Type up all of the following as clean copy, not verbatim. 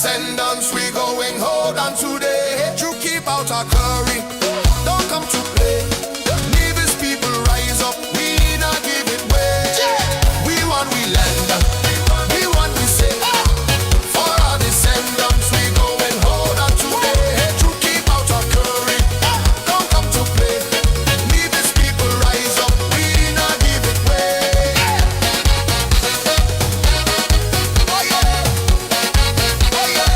descendants, we going hold on today. To keep out our curry, don't come to play. Nevis people rise up, we not give it way. We want we land, we want we say. For our descendants, we going hold on today. To keep out our curry, don't come to play. Nevis people rise up, we not give it way. Oh yeah, oh yeah.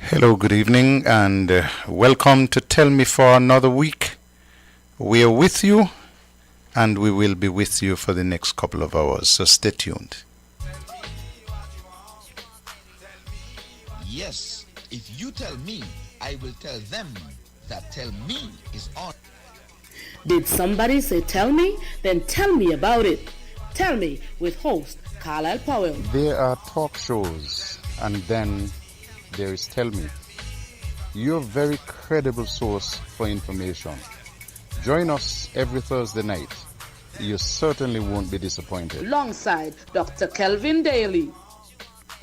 Hello, good evening, and welcome to Tell Me for another week. We are with you, and we will be with you for the next couple of hours, so stay tuned. Yes, if you tell me, I will tell them that tell me is on. Did somebody say tell me? Then tell me about it. Tell me with host Carlisle Powell. There are talk shows, and then there is Tell Me, your very credible source for information. Join us every Thursday night. You certainly won't be disappointed. Alongside Dr. Kelvin Daly.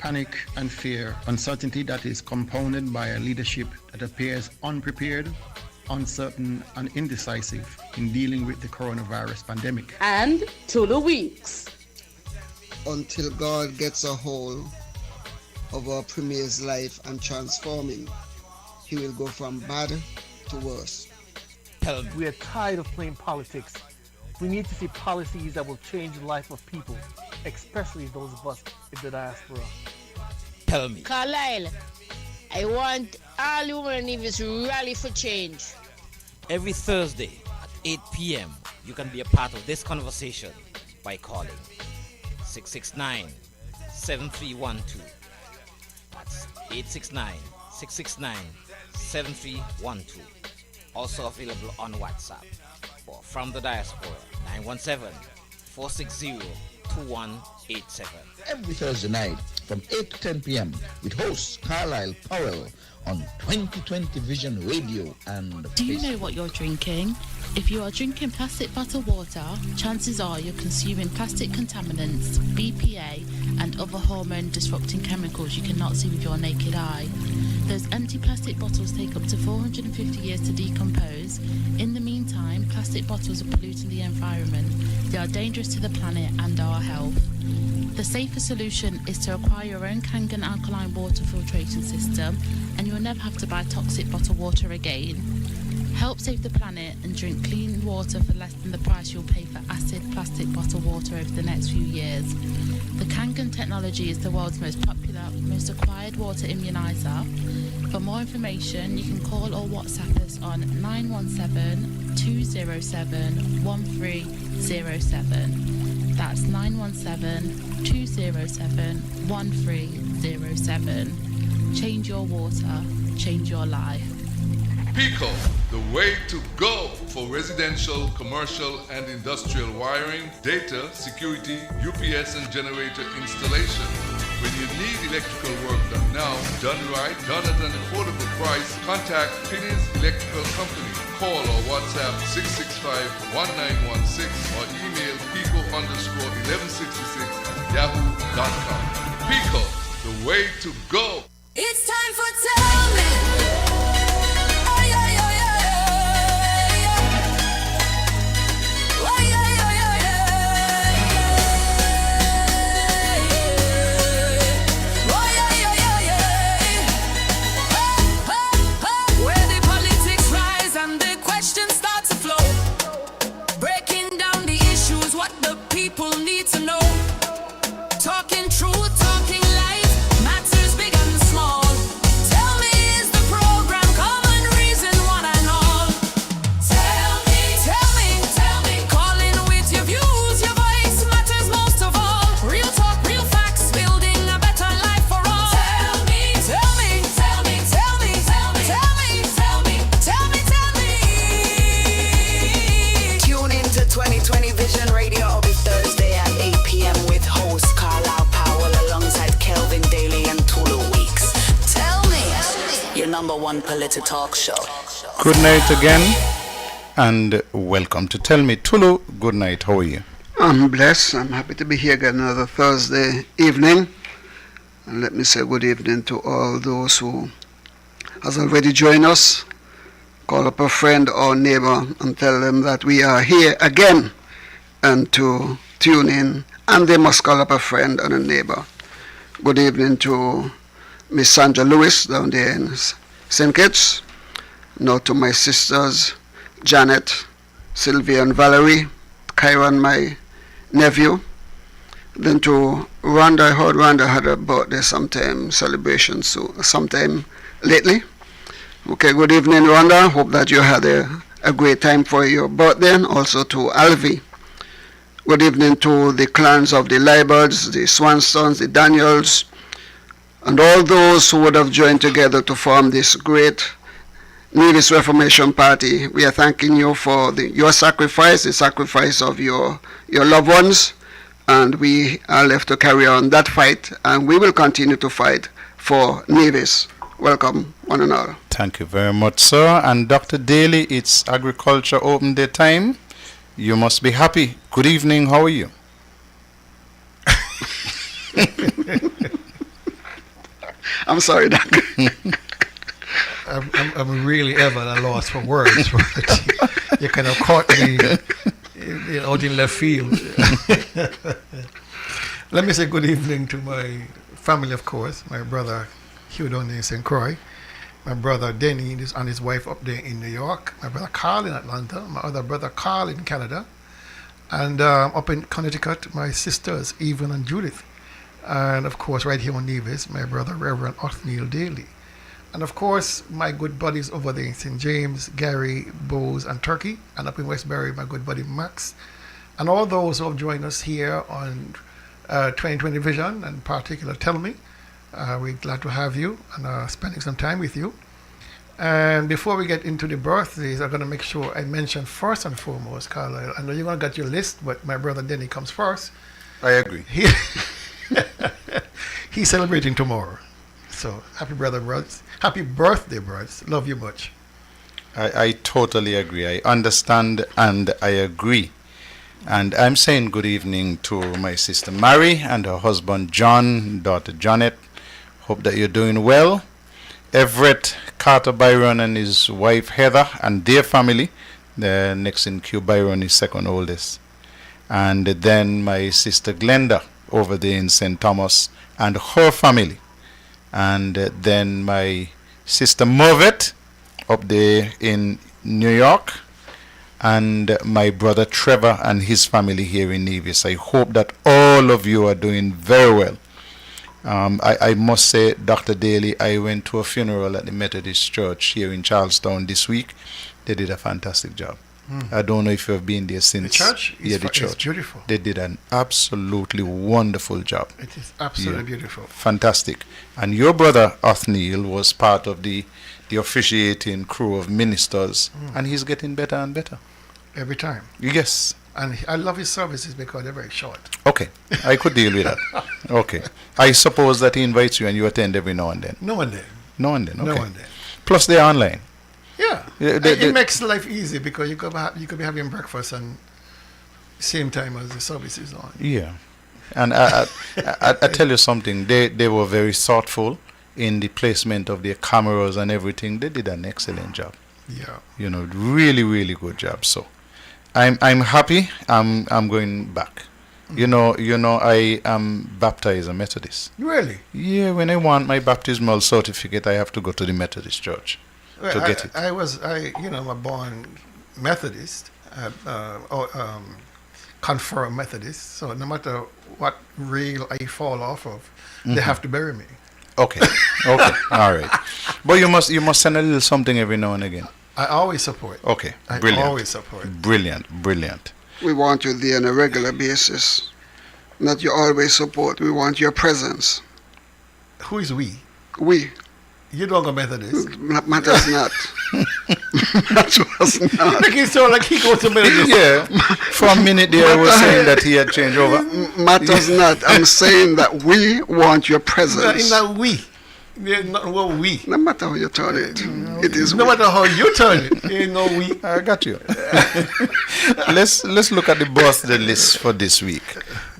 Panic and fear, uncertainty that is compounded by a leadership that appears unprepared, uncertain, and indecisive in dealing with the coronavirus pandemic. And Tulu Weeks. Until God gets a hold of our Premier's life and transform him, he will go from bad to worse. We are tired of playing politics. We need to see policies that will change the life of people, especially those of us in the diaspora. Tell me. Carlisle, I want all women in Nevis to rally for change. Every Thursday at 8 p.m., you can be a part of this conversation by calling 669-7312. That's 869-669-7312. Also available on WhatsApp. For From the Diaspora, 917-460-2187. Every Thursday night from 8 to 10 p.m. with host Carlisle Powell on 2020 Vision Radio and Do you Facebook. know what you're drinking? If you are drinking plastic bottled water, chances are you're consuming plastic contaminants, BPA, and other hormone-disrupting chemicals you cannot see with your naked eye. Those empty plastic bottles take up to 450 years to decompose. In the meantime, plastic bottles are polluting the environment. They are dangerous to the planet and our health. The safer solution is to acquire your own Kangen alkaline water filtration system, and you'll never have to buy toxic bottled water again. Help save the planet and drink clean water for less than the price you'll pay for acid plastic bottled water over the next few years. The Kangen technology is the world's most popular, most acquired water immunizer. For more information, you can call or WhatsApp us on 917-207-1307. That's 917-207-1307. Change your water, change your life. Pico, the way to go for residential, commercial, and industrial wiring, data, security, UPS, and generator installation. When you need electrical work done now, done right, done at an affordable price, contact Finney's Electrical Company. Call or WhatsApp 665-1916 or email pico_1166@yahoo.com. Pico, the way to go. It's time for Tell Me. Talking truth, talking life, matters big and small. Tell me, #1 political talk show. Good night again, and welcome to Tell Me. Tulu, good night. How are you? I'm blessed. I'm happy to be here again another Thursday evening. And let me say good evening to all those who has already joined us. Call up a friend or neighbor and tell them that we are here again and to tune in. And they must call up a friend and a neighbor. Good evening to Miss Sandra Lewis down there in St. Kitts. Now to my sisters, Janet, Sylvia and Valerie, Kyron, my nephew. Then to Rhonda, I heard Rhonda had a birthday celebration sometime lately. Okay, good evening, Rhonda. Hope that you had a great time for your birthday. And also to Alvi. Good evening to the clans of the Libards, the Swanstons, the Daniels, and all those who would have joined together to form this great Nevis Reformation Party. We are thanking you for your sacrifice, the sacrifice of your loved ones, and we are left to carry on that fight, and we will continue to fight for Nevis. Welcome, one and all. Thank you very much, sir. And Dr. Daly, it's Agriculture Open Day time. You must be happy. Good evening. How are you? I'm sorry, Doc. I'm really ever at a loss for words. You kind of caught me out in left field. Let me say good evening to my family, of course. My brother Hugh down in St. Croix. My brother Denny and his wife up there in New York. My brother Carl in Atlanta. My other brother Carl in Canada. And up in Connecticut, my sisters Evan and Judith. And of course, right here on Nevis, my brother Reverend Othniel Daly. And of course, my good buddies over there in St. James, Gary, Bose, and Turkey. And up in Westbury, my good buddy Max. And all those who have joined us here on 2020 Vision, and in particular Tell Me. We're glad to have you and spending some time with you. And before we get into the birthdays, I'm going to make sure I mention first and foremost, Carlisle. I know you're going to get your list, but my brother Denny comes first. I agree. He's celebrating tomorrow. So happy birthday, brothers. Love you much. I totally agree. I understand and I agree. And I'm saying good evening to my sister Mary and her husband John, daughter Janet. Hope that you're doing well. Everett Carter Byron and his wife Heather and their family. The next in queue, Byron is second oldest. And then my sister Glenda over there in St. Thomas and her family. And then my sister Mervet up there in New York. And my brother Trevor and his family here in Nevis. I hope that all of you are doing very well. I must say, Dr. Daly, I went to a funeral at the Methodist Church here in Charlestown this week. They did a fantastic job. I don't know if you have been there since. The church? Yeah, the church. It's beautiful. They did an absolutely wonderful job. It is absolutely beautiful. Fantastic. And your brother Othniel was part of the officiating crew of ministers, and he's getting better and better. Every time. Yes. And I love his services because they're very short. Okay. I could deal with that. Okay. I suppose that he invites you and you attend every now and then. Now and then. Now and then, okay. Now and then. Plus they're online. Yeah. It makes life easy because you could be having breakfast and same time as the service is on. Yeah. And I tell you something, they were very thoughtful in the placement of their cameras and everything. They did an excellent job. Yeah. You know, really, really good job. So I'm happy. I'm going back. You know, I am baptized a Methodist. Really? Yeah, when I want my baptismal certificate, I have to go to the Methodist church to get it. I'm a born Methodist, confirmed Methodist. So no matter what rail I fall off of, they have to bury me. Okay, all right. But you must send a little something every now and again. I always support. Okay, brilliant. I always support. Brilliant. We want you there on a regular basis. Not you always support. We want your presence. Who is we? We. You don't go Methodist. Matters not. Matters not. You make it sound like he goes to Methodist. Yeah. For a minute there, I was saying that he had changed over. Matters not. I'm saying that we want your presence. In that we. There's nothing wrong with we. No matter how you turn it, it is No we. matter how you turn it, ain't no we. I got you. Let's look at the birthday list for this week.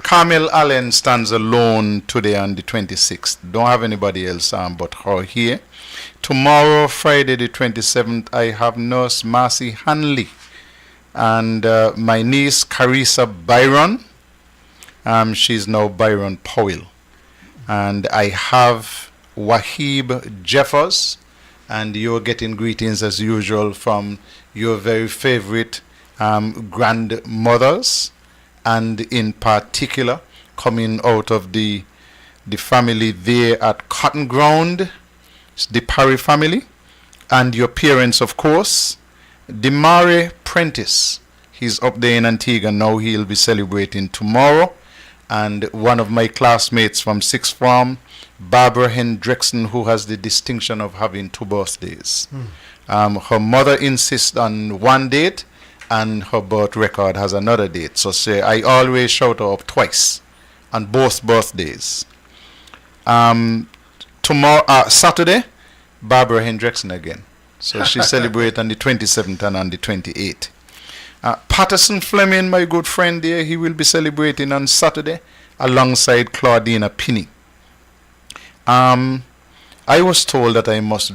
Carmel Allen stands alone today on the 26th. Don't have anybody else but her here. Tomorrow, Friday the 27th, I have Nurse Marcy Hanley and my niece Carissa Byron. She's now Byron Powell. And I have Wahib Jeffers, and you're getting greetings as usual from your very favorite grandmothers, and in particular coming out of the family there at Cotton Ground, the Parry family, and your parents, of course. Demare Prentice, he's up there in Antigua now. He'll be celebrating tomorrow. And one of my classmates from sixth form, Barbara Hendrickson, who has the distinction of having 2 birthdays. Her mother insists on one date, and her birth record has another date. So I always shout her up twice on both birthdays. Tomorrow, Saturday, Barbara Hendrickson again. So she celebrates on the 27th and on the 28th. Patterson Fleming, my good friend there, he will be celebrating on Saturday alongside Claudina Pinney. I was told that I must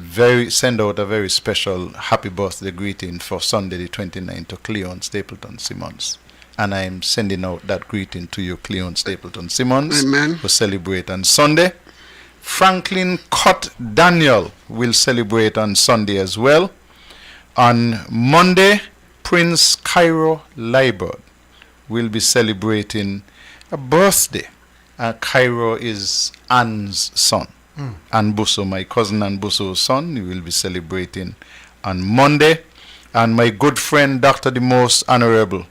send out a very special happy birthday greeting for Sunday the 29th to Cleon Stapleton Simmons. And I'm sending out that greeting to you, Cleon Stapleton Simmons, Amen. who celebrate on Sunday. Franklin Cott Daniel will celebrate on Sunday as well. On Monday, Prince Cairo Liebert will be celebrating a birthday. Cairo is Anne's son. Anne Busso, my cousin Anne Busso's son, he will be celebrating on Monday. And my good friend, Dr. the Most Honorable,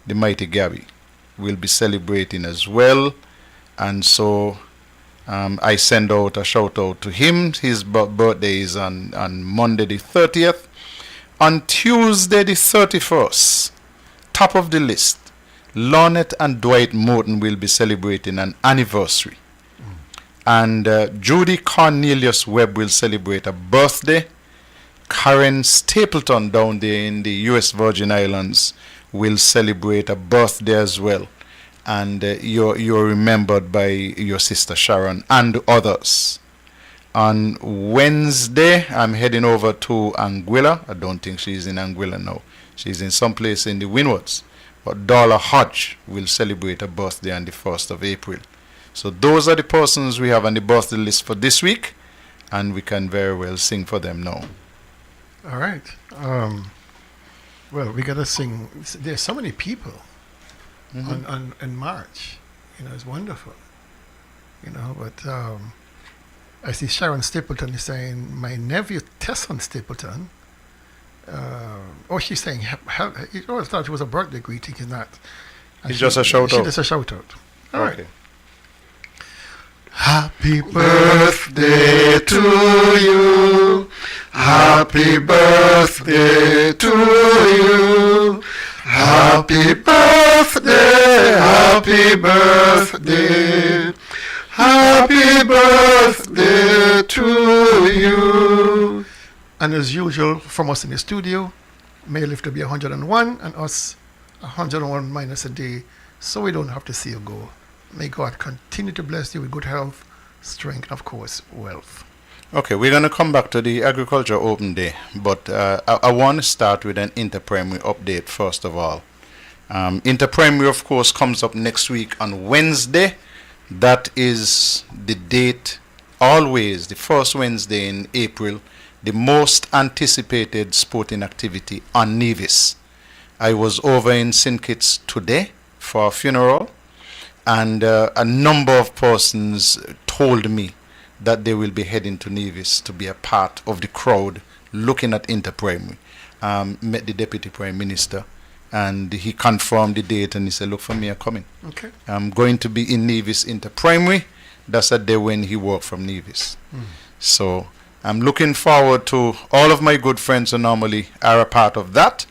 the Mighty Gabby, will be celebrating as well. And so I send out a shout out to him. His birthday is on Monday the 30th. On Tuesday the 31st, top of the list, Lornette and Dwight Morton will be celebrating an anniversary. And Judy Cornelius Webb will celebrate a birthday. Karen Stapleton down there in the U.S. Virgin Islands will celebrate a birthday as well. And you're remembered by your sister Sharon and others. On Wednesday, I'm heading over to Anguilla. I don't think she's in Anguilla now. She's in some place in the Windwards. But Darla Hodge will celebrate a birthday on the 1st of April. So those are the persons we have on the birthday list for this week. And we can very well sing for them now. All right. Well, we got to sing. There's so many people in March. It's wonderful. But I see Sharon Stapleton is saying, my nephew Tesson Stapleton. She's saying, I always thought it was a birthday greeting. It's not. It's just a shout out. It's just a shout out. All right. Happy birthday to you. Happy birthday to you. Happy birthday, happy birthday. Happy birthday to you. And as usual, from us in the studio, may you live to be 101 and us 101 minus a day, so we don't have to see you go. May God continue to bless you with good health, strength, and of course, wealth. Okay, we're going to come back to the Agriculture Open Day, but I want to start with an interprimary update first of all. Interprimary, of course, comes up next week on Wednesday. That is the date, always the first Wednesday in April, the most anticipated sporting activity on Nevis. I was over in St. Kitts today for a funeral, and a number of persons told me that they will be heading to Nevis to be a part of the crowd looking at Interprimary. Met the Deputy Prime Minister, and he confirmed the date, and he said, look for me, I'm coming. Okay. I'm going to be in Nevis Interprimary. That's a day when he worked from Nevis. So I'm looking forward to all of my good friends who normally are a part of that.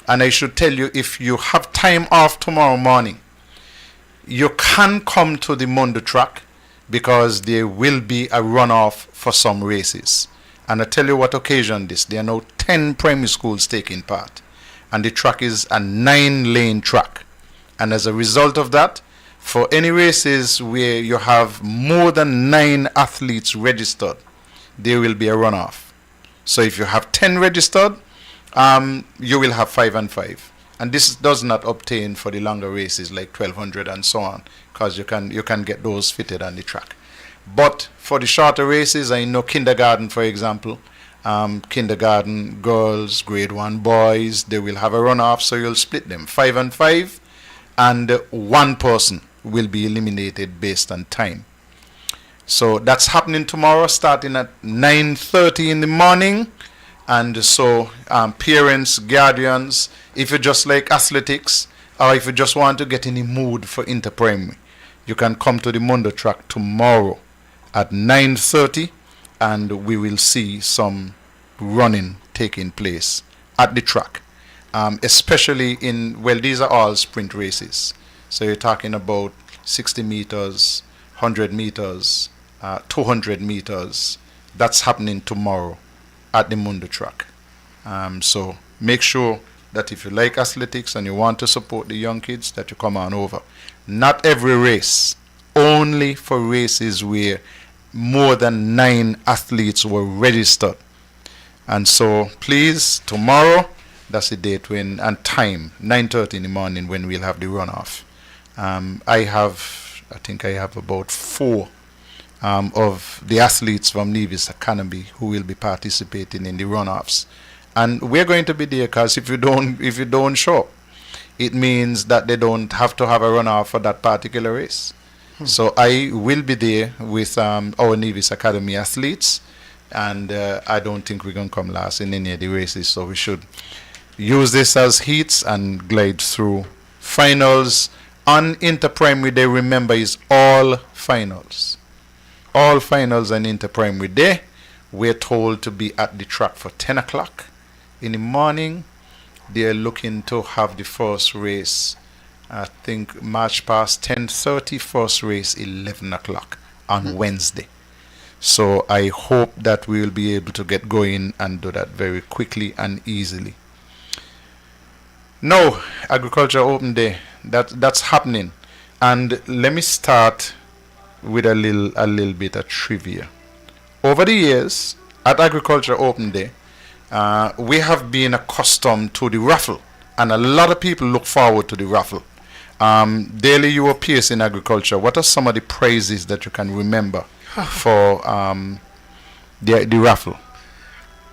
And I should tell you, if you have time off tomorrow morning, you can come to the Mondo track because there will be a runoff for some races. And I tell you what occasioned this. There are now 10 primary schools taking part. And the track is a 9-lane track. And as a result of that, for any races where you have more than 9 athletes registered, there will be a runoff. So if you have 10 registered, you will have 5 and 5. And this does not obtain for the longer races like 1200 and so on, because you can get those fitted on the track. But for the shorter races, I know kindergarten, for example, kindergarten girls, grade 1 boys, they will have a runoff, so you'll split them 5 and 5, and one person will be eliminated based on time. So that's happening tomorrow, starting at 9:30 in the morning. And so parents, guardians, if you just like athletics, or if you just want to get in the mood for inter-primary, you can come to the Mundo track tomorrow at 9:30, and we will see some running taking place at the track, especially these are all sprint races. So you're talking about 60 meters, 100 meters, 200 meters. That's happening tomorrow at the Mundo track. So make sure that if you like athletics and you want to support the young kids, that you come on over. Not every race, only for races where more than 9 athletes were registered. And so please, tomorrow, that's the date and time, 9:30 in the morning, when we'll have the runoff. I think I have about 4 of the athletes from Nevis Academy who will be participating in the runoffs. And we're going to be there, because if you don't show up, it means that they don't have to have a runoff for that particular race. So I will be there with our Nevis Academy athletes, and I don't think we're going to come last in any of the races, so we should use this as heats and glide through finals. On inter-primary day, remember, is all finals. All finals and inter-primary day, we're told to be at the track for 10 o'clock in the morning. They're looking to have the first race, I think, March past 10:30, first race 11 o'clock on Wednesday. So I hope that we will be able to get going and do that very quickly and easily. No, Agriculture Open Day, that's happening. And let me start with a little bit of trivia. Over the years, at Agriculture Open Day, we have been accustomed to the raffle, and a lot of people look forward to the raffle. Daily, you appear in agriculture. What are some of the prizes that you can remember for the raffle?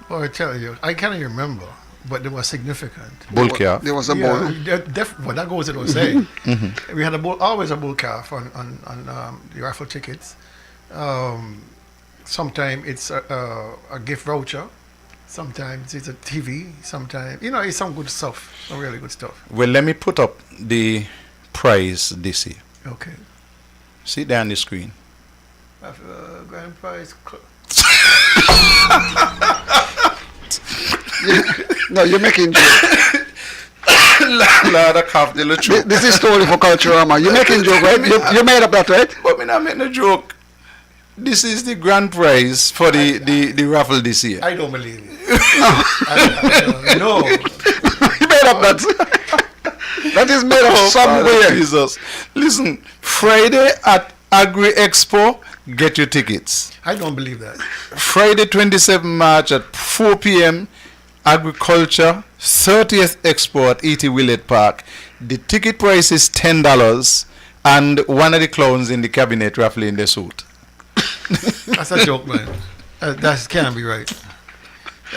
Well, I tell you, I can't remember, but they were significant. Bull calf. There was a bull. Well, that goes without saying. We had always a bull calf on the raffle tickets. Sometimes it's a gift voucher. Sometimes it's a TV. Sometimes, it's some good stuff, some really good stuff. Well, let me put up the prize this year. Okay. See there on the screen. Grand prize. No, you're making joke. This is story for Culturama. You're making joke, right? You made up that, right? But I'm not making a joke. This is the grand prize for the raffle this year. I don't believe it. No. You made up that. That is made up somewhere. Jesus. Listen, Friday at Agri Expo, get your tickets. I don't believe that. Friday 27 March at 4 p.m. Agriculture 30th Expo at E.T. Willett Park. The ticket price is $10, and one of the clowns in the cabinet raffling the suit. That's a joke, man. That can't be right.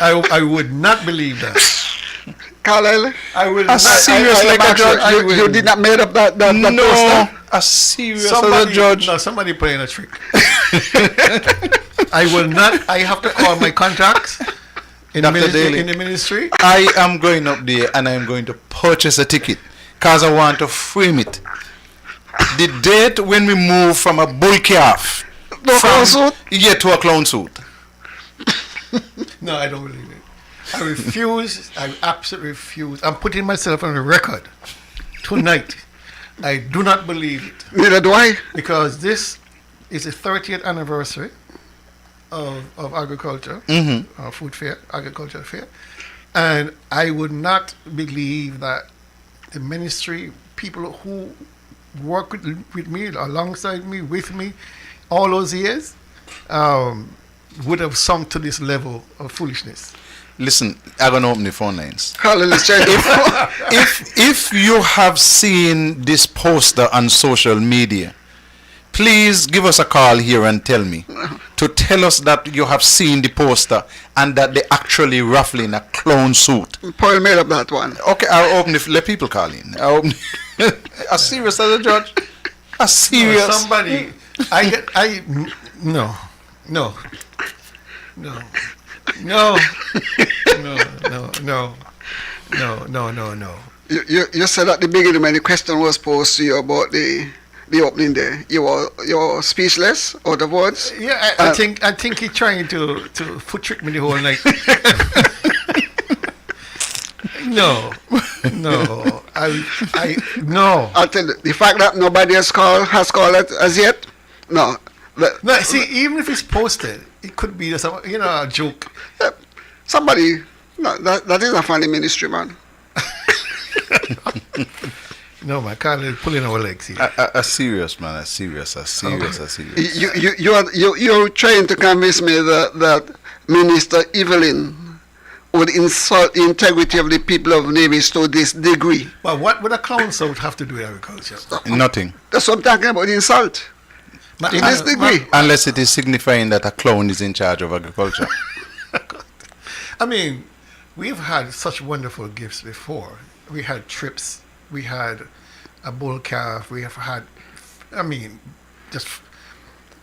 I would not believe that. Carlisle, I would not. Serious like a judge. You did not made up that no, poster? As serious as a judge. No, somebody playing a trick. I will not. I have to call my contacts in the ministry. I am going up there and I am going to purchase a ticket because I want to frame it. The date when we move from a bull calf to a clown suit. No, I don't believe it. I refuse. I absolutely refuse. I'm putting myself on the record tonight. I do not believe it. Neither do I. Because this is the 30th anniversary of agriculture, food fair, agriculture fair. And I would not believe that the ministry, people who work with me, alongside me, with me, all those years, would have sunk to this level of foolishness. Listen, I'm going to open the phone lines. If If you have seen this poster on social media, please give us a call here and tell me. To tell us that you have seen the poster and that they actually ruffling a clown suit. Paul made up that one. Okay, I'll open it. Let people call in. I'll open as serious as a judge? As serious? No, somebody, no. You said at the beginning when the question was posed to you about the opening day, you were speechless, out of words. Yeah, I think he's trying to foot trick me the whole night. No. No. I'll tell you, the fact that nobody has called it as yet. No. No, see, even if it's posted, it could be a joke. Somebody. No, that is a funny ministry, man. No, man, Carl is pulling our legs here. A serious man, a serious. You're trying to convince me that Minister Evelyn would insult the integrity of the people of Nevis to this degree. Well, what would a clown suit have to do with agriculture? Nothing. That's what I'm talking about, insult. In this degree. Unless it is signifying that a clown is in charge of agriculture. I mean, we've had such wonderful gifts before. We had trips. We had a bull calf. We have had, just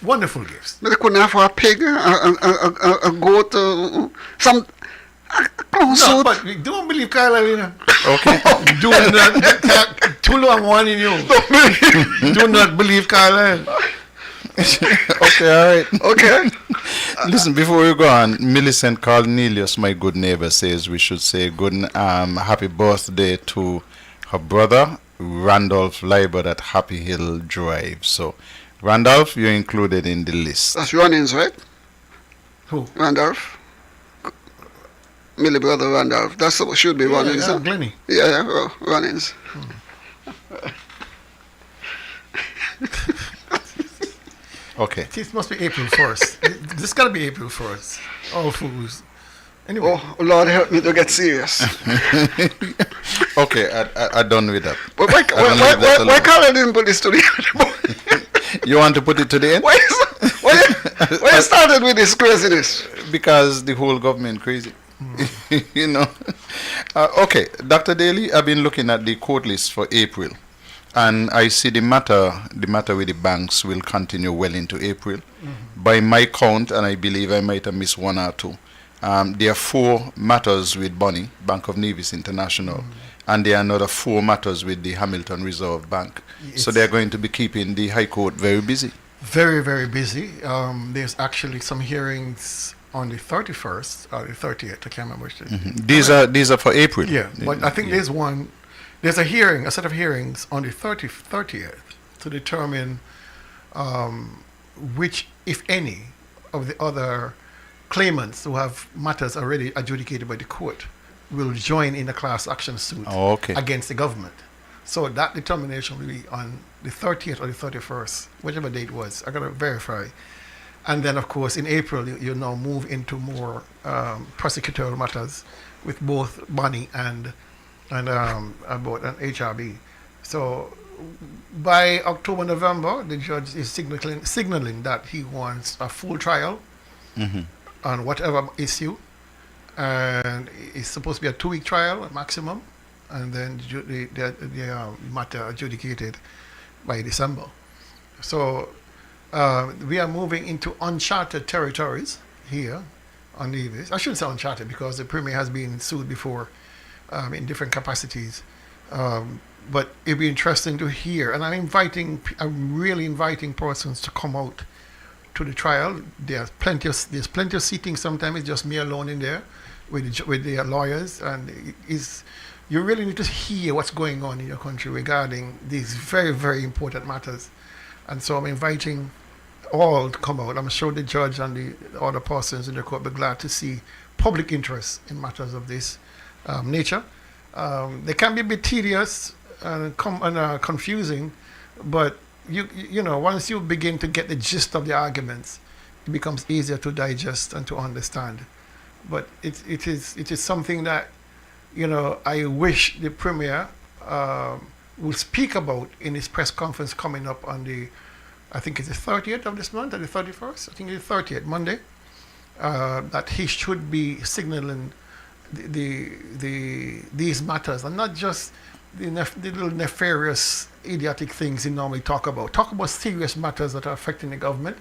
wonderful gifts. But they couldn't have a pig, a goat, some. No, but we don't believe Carla, you know. Okay. Do not, too long one in you. Do not believe Carla. Okay, all right. Okay. Listen, before we go on, Millicent Cornelius, my good neighbor, says we should say happy birthday to her brother, Randolph Leiber at Happy Hill Drive. So, Randolph, you're included in the list. That's Ronins, right? Who? Randolph. Millie brother Randolph. That's what should be Ronins. Yeah, Glennie. Yeah, Ronins. Okay. This must be April 1st. This got to be April 1st. All fools. Anyway. Oh, Lord help me to get serious. Okay, I'm done with that. But why Carla didn't put this to the end? You want to put it to the end? Why you started with this craziness? Because the whole government crazy. You know. Okay, Dr. Daly, I've been looking at the court list for April. And I see the matter with the banks will continue well into April. By my count, and I believe I might have missed one or two, there are 4 matters with Bonnie, Bank of Nevis International, and there are another 4 matters with the Hamilton Reserve Bank. So they're going to be keeping the High Court very busy. Very, very busy. There's actually some hearings on the 31st or the 30th. I can't remember which day. These are for April. Yeah, but I think there's one. There's a set of hearings on the 30th to determine which, if any, of the other claimants who have matters already adjudicated by the court will join in a class action suit against the government. So that determination will be on the 30th or the 31st, whichever date it was. I got to verify. And then, of course, in April, you now move into more prosecutorial matters with both Bonnie and about an HRB. So by October, November, the judge is signaling that he wants a full trial on whatever issue, and it's supposed to be a 2-week trial maximum, and then the matter adjudicated by December. So we are moving into uncharted territories here on Nevis. I shouldn't say uncharted because the Premier has been sued before in different capacities. But it'd be interesting to hear, and I'm really inviting persons to come out to the trial. There's plenty of seating. Sometimes it's just me alone in there with the lawyers, and you really need to hear what's going on in your country regarding these very, very important matters. And so I'm inviting all to come out. I'm sure the judge and the other persons in the court will be glad to see public interest in matters of this nature. They can be a bit tedious and confusing, but you know, once you begin to get the gist of the arguments, it becomes easier to digest and to understand. But it is something that, you know, I wish the Premier will speak about in his press conference coming up on the, I think it's the 30th of this month, or the 31st, I think it's the 30th, Monday, that he should be signaling these matters, and not just the little nefarious, idiotic things he normally talk about. Talk about serious matters that are affecting the government.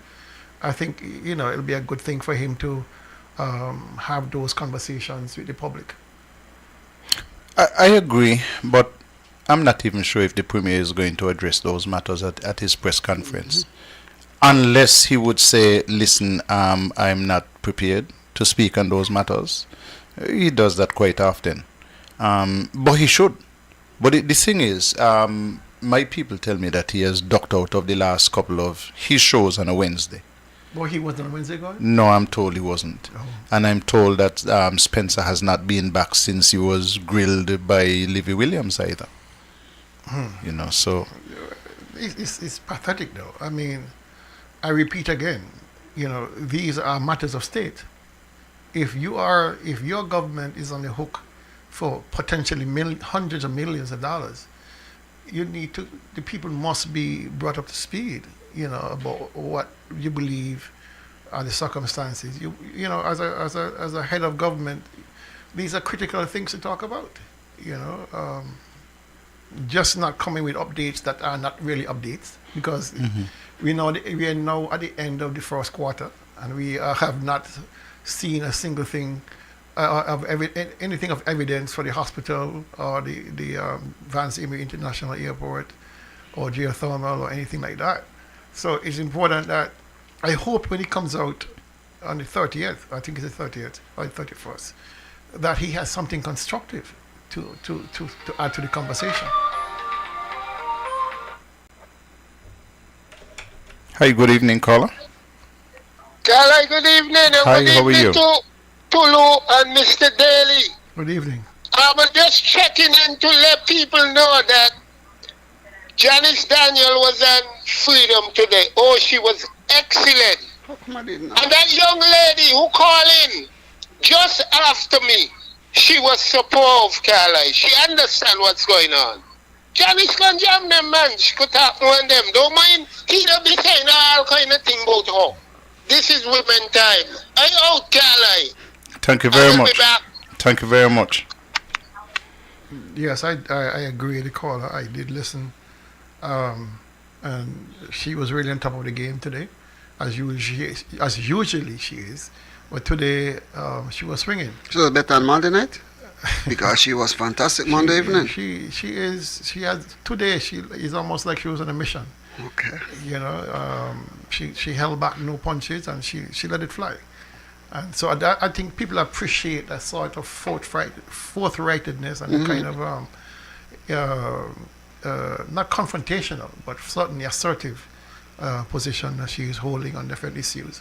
I think, you know, it'll be a good thing for him to have those conversations with the public. I agree, but I'm not even sure if the Premier is going to address those matters at his press conference. Unless he would say, listen, I'm not prepared to speak on those matters. He does that quite often. But he should. But the thing is, my people tell me that he has ducked out of the last couple of his shows on a Wednesday. Well, he wasn't on Wednesday, going? No, I'm told he wasn't. Oh. And I'm told that Spencer has not been back since he was grilled by Livy Williams either. You know, so... It's pathetic, though. I mean, I repeat again, you know, these are matters of state. If your government is on the hook for potentially hundreds of millions of dollars, the people must be brought up to speed, you know, about what you believe are the circumstances. You know, as a head of government, these are critical things to talk about. You know, just not coming with updates that are not really updates, because we are now at the end of the first quarter, and we have not seen a single thing anything of evidence for the hospital or the Vance Emery International Airport or geothermal or anything like that. So it's important that I hope when he comes out on the 30th, I think it's the 30th or the 31st, that he has something constructive to add to the conversation. Hi, good evening, caller. Caller, good evening. Hi, good how are you? To Tulu and Mr. Daly. Good evening. I was just checking in to let people know that Janice Daniel was on Freedom today. Oh, she was excellent. And that young lady who called in just after me, she was superb, Carla. She understand what's going on. Janice can jam them, man. She could talk to one of them. Don't mind. He don't be saying all kind of thing about her. This is women time. I out, Carla. Thank you very much. Thank you very much. Yes, I agree with the caller. I did listen. And she was really on top of the game today, as usually she is. But today, she was swinging. She was better on Monday night? Because she was fantastic Monday evening. Today she is almost like she was on a mission. Okay. You know, she held back no punches, and she let it fly. And so I think people appreciate that sort of forthrightedness and the kind of not confrontational, but certainly assertive position that she is holding on different issues.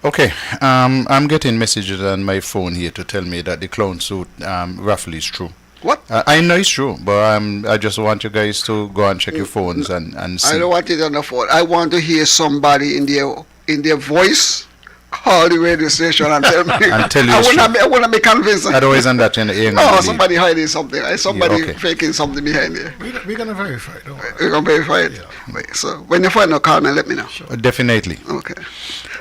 Okay, I'm getting messages on my phone here to tell me that the clown suit raffle is true. What? I know it's true, but I just want you guys to go and check your phones and see. I don't want it on the phone. I want to hear somebody in their voice call the radio station and tell me. And tell you I want to be convinced. Otherwise, I'm that in No, somebody hiding something. Somebody faking something behind there. We're going to verify it. We're going to verify it. Yeah. Wait, so when you find a call, let me know. Sure. Definitely. Okay.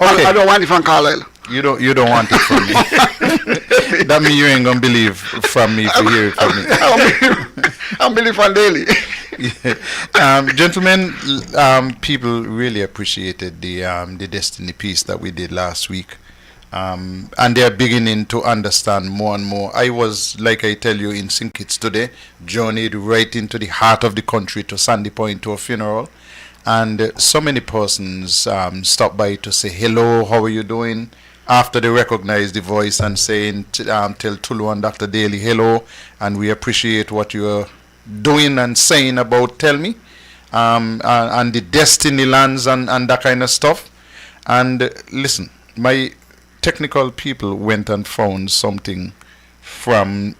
I don't want it from Carlisle. You don't want it from me. That means you ain't gonna believe from me to hear it from me. I'm believe from Daily. Yeah. Gentlemen, people really appreciated the Destiny piece that we did last week. And they're beginning to understand more and more. I was, like I tell you, in St. Kitts today, journeyed right into the heart of the country to Sandy Point to a funeral. And so many persons stopped by to say, hello, how are you doing? After they recognize the voice and saying, tell Tulu and Dr. Daly hello, and we appreciate what you're doing and saying about Tell Me. and the destiny lands and that kind of stuff. And listen, my technical people went and found something from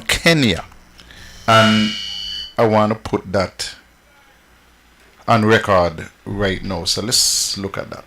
Kenya, and I want to put that on record right now. So let's look at that.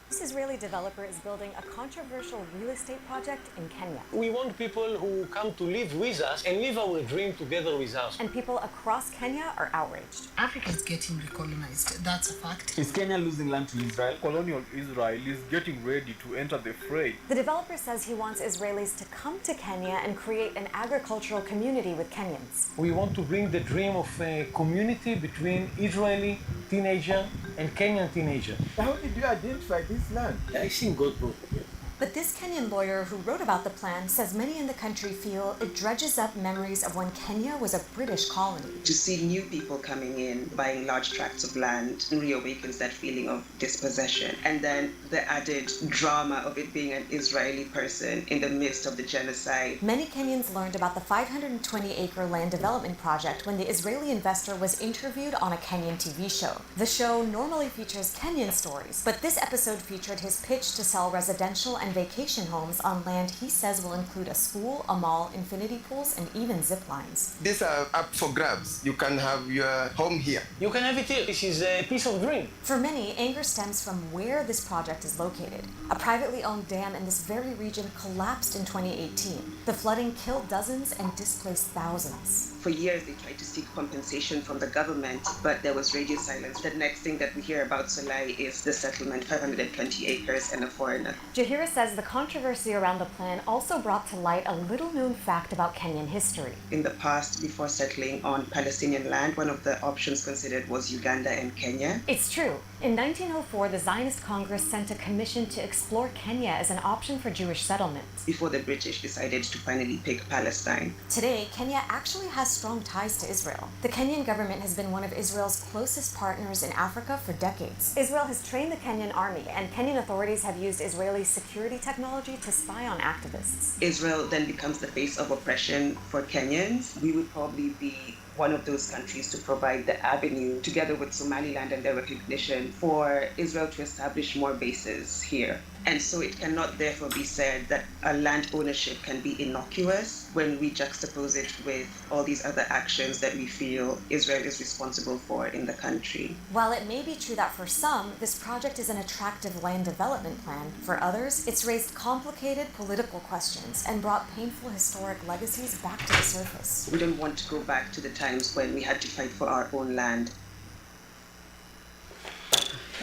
This Israeli developer is building a controversial real estate project in Kenya. We want people who come to live with us and live our dream together with us. And people across Kenya are outraged. Africa is getting recolonized. That's a fact. Is Kenya losing land to Israel? Colonial Israel is getting ready to enter the fray. The developer says he wants Israelis to come to Kenya and create an agricultural community with Kenyans. We want to bring the dream of a community between Israeli teenager and Kenyan teenager. How did you identify this land? I think God brought it. But this Kenyan lawyer who wrote about the plan says many in the country feel it dredges up memories of when Kenya was a British colony. To see new people coming in, buying large tracts of land, reawakens that feeling of dispossession. And then the added drama of it being an Israeli person in the midst of the genocide. Many Kenyans learned about the 520-acre land development project when the Israeli investor was interviewed on a Kenyan TV show. The show normally features Kenyan stories, but this episode featured his pitch to sell residential and vacation homes on land he says will include a school, a mall, infinity pools, and even zip lines. These are up for grabs. You can have your home here. You can have it here. This is a piece of dream. For many, anger stems from where this project is located. A privately owned dam in this very region collapsed in 2018. The flooding killed dozens and displaced thousands. For years, they tried to seek compensation from the government, but there was radio silence. The next thing that we hear about Solai is the settlement, 520 acres and a foreigner. Jahira says the controversy around the plan also brought to light a little-known fact about Kenyan history. In the past, before settling on Palestinian land, one of the options considered was Uganda and Kenya. It's true. In 1904, the Zionist Congress sent a commission to explore Kenya as an option for Jewish settlement. Before the British decided to finally pick Palestine. Today, Kenya actually has strong ties to Israel. The Kenyan government has been one of Israel's closest partners in Africa for decades. Israel has trained the Kenyan army, and Kenyan authorities have used Israeli security technology to spy on activists. Israel then becomes the face of oppression for Kenyans. We would probably be one of those countries to provide the avenue, together with Somaliland and their recognition, for Israel to establish more bases here. And so it cannot therefore be said that a land ownership can be innocuous when we juxtapose it with all these other actions that we feel Israel is responsible for in the country. While it may be true that for some, this project is an attractive land development plan, for others, it's raised complicated political questions and brought painful historic legacies back to the surface. We don't want to go back to the times when we had to fight for our own land.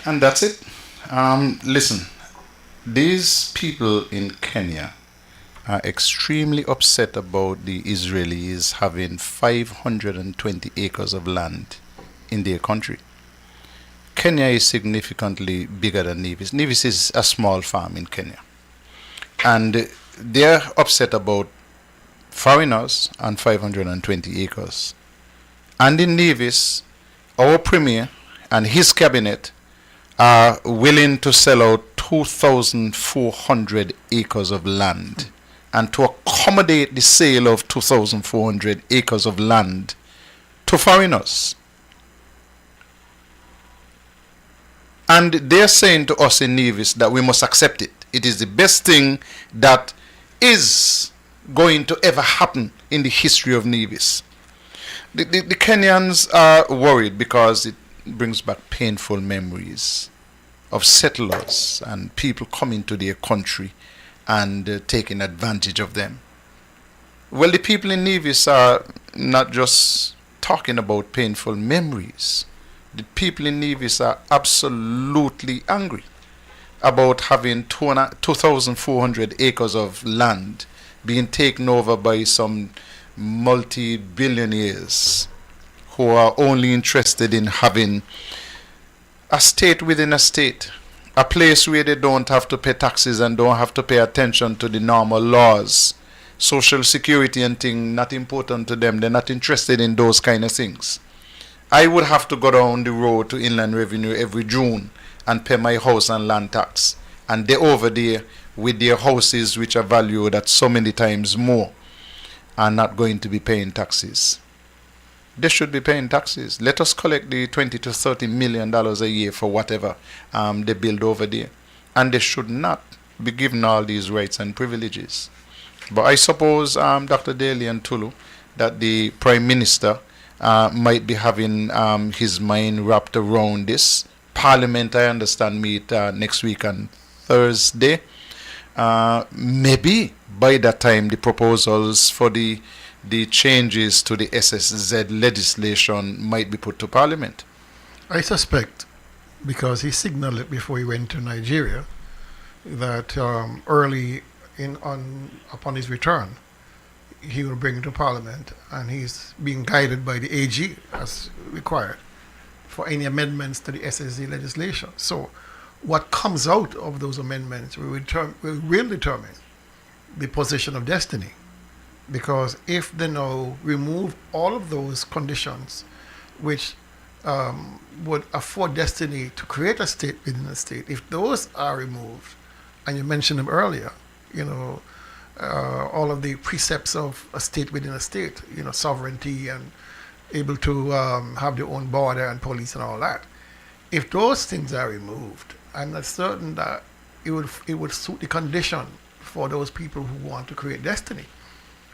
And that's it. Listen, these people in Kenya are extremely upset about the Israelis having 520 acres of land in their country. Kenya is significantly bigger than Nevis. Nevis is a small farm in Kenya. And they're upset about foreigners and 520 acres. And in Nevis, our premier and his cabinet are willing to sell out 2,400 acres of land. And to accommodate the sale of 2,400 acres of land to foreigners. And they're saying to us in Nevis that we must accept it. It is the best thing that is going to ever happen in the history of Nevis. The Kenyans are worried because it brings back painful memories of settlers and people coming to their country and taking advantage of them. Well, the people in Nevis are not just talking about painful memories. The people in Nevis are absolutely angry about having 2,400 acres of land being taken over by some multi-billionaires who are only interested in having a state within a state, a place where they don't have to pay taxes and don't have to pay attention to the normal laws. Social security and things not important to them. They're not interested in those kind of things. I would have to go down the road to Inland Revenue every June and pay my house and land tax. And they're over there with their houses which are valued at so many times more are not going to be paying taxes. they should be paying taxes. Let us collect the $20 to $30 million a year for whatever they build over there. And they should not be given all these rights and privileges. But I suppose, Dr. Daly and Tulu, that the Prime Minister might be having his mind wrapped around this. Parliament, I understand, meet next week on Thursday. Maybe by that time the proposals for the changes to the SSZ legislation might be put to Parliament. I suspect, because he signaled it before he went to Nigeria, that early upon his return, he will bring it to Parliament, and he's being guided by the AG as required for any amendments to the SSZ legislation. So what comes out of those amendments will determine the position of Destiny. Because if they now remove all of those conditions which would afford Destiny to create a state within a state, if those are removed, and you mentioned them earlier, all of the precepts of a state within a state, sovereignty and able to have their own border and police and all that. If those things are removed, I'm not certain that it would suit the condition for those people who want to create Destiny,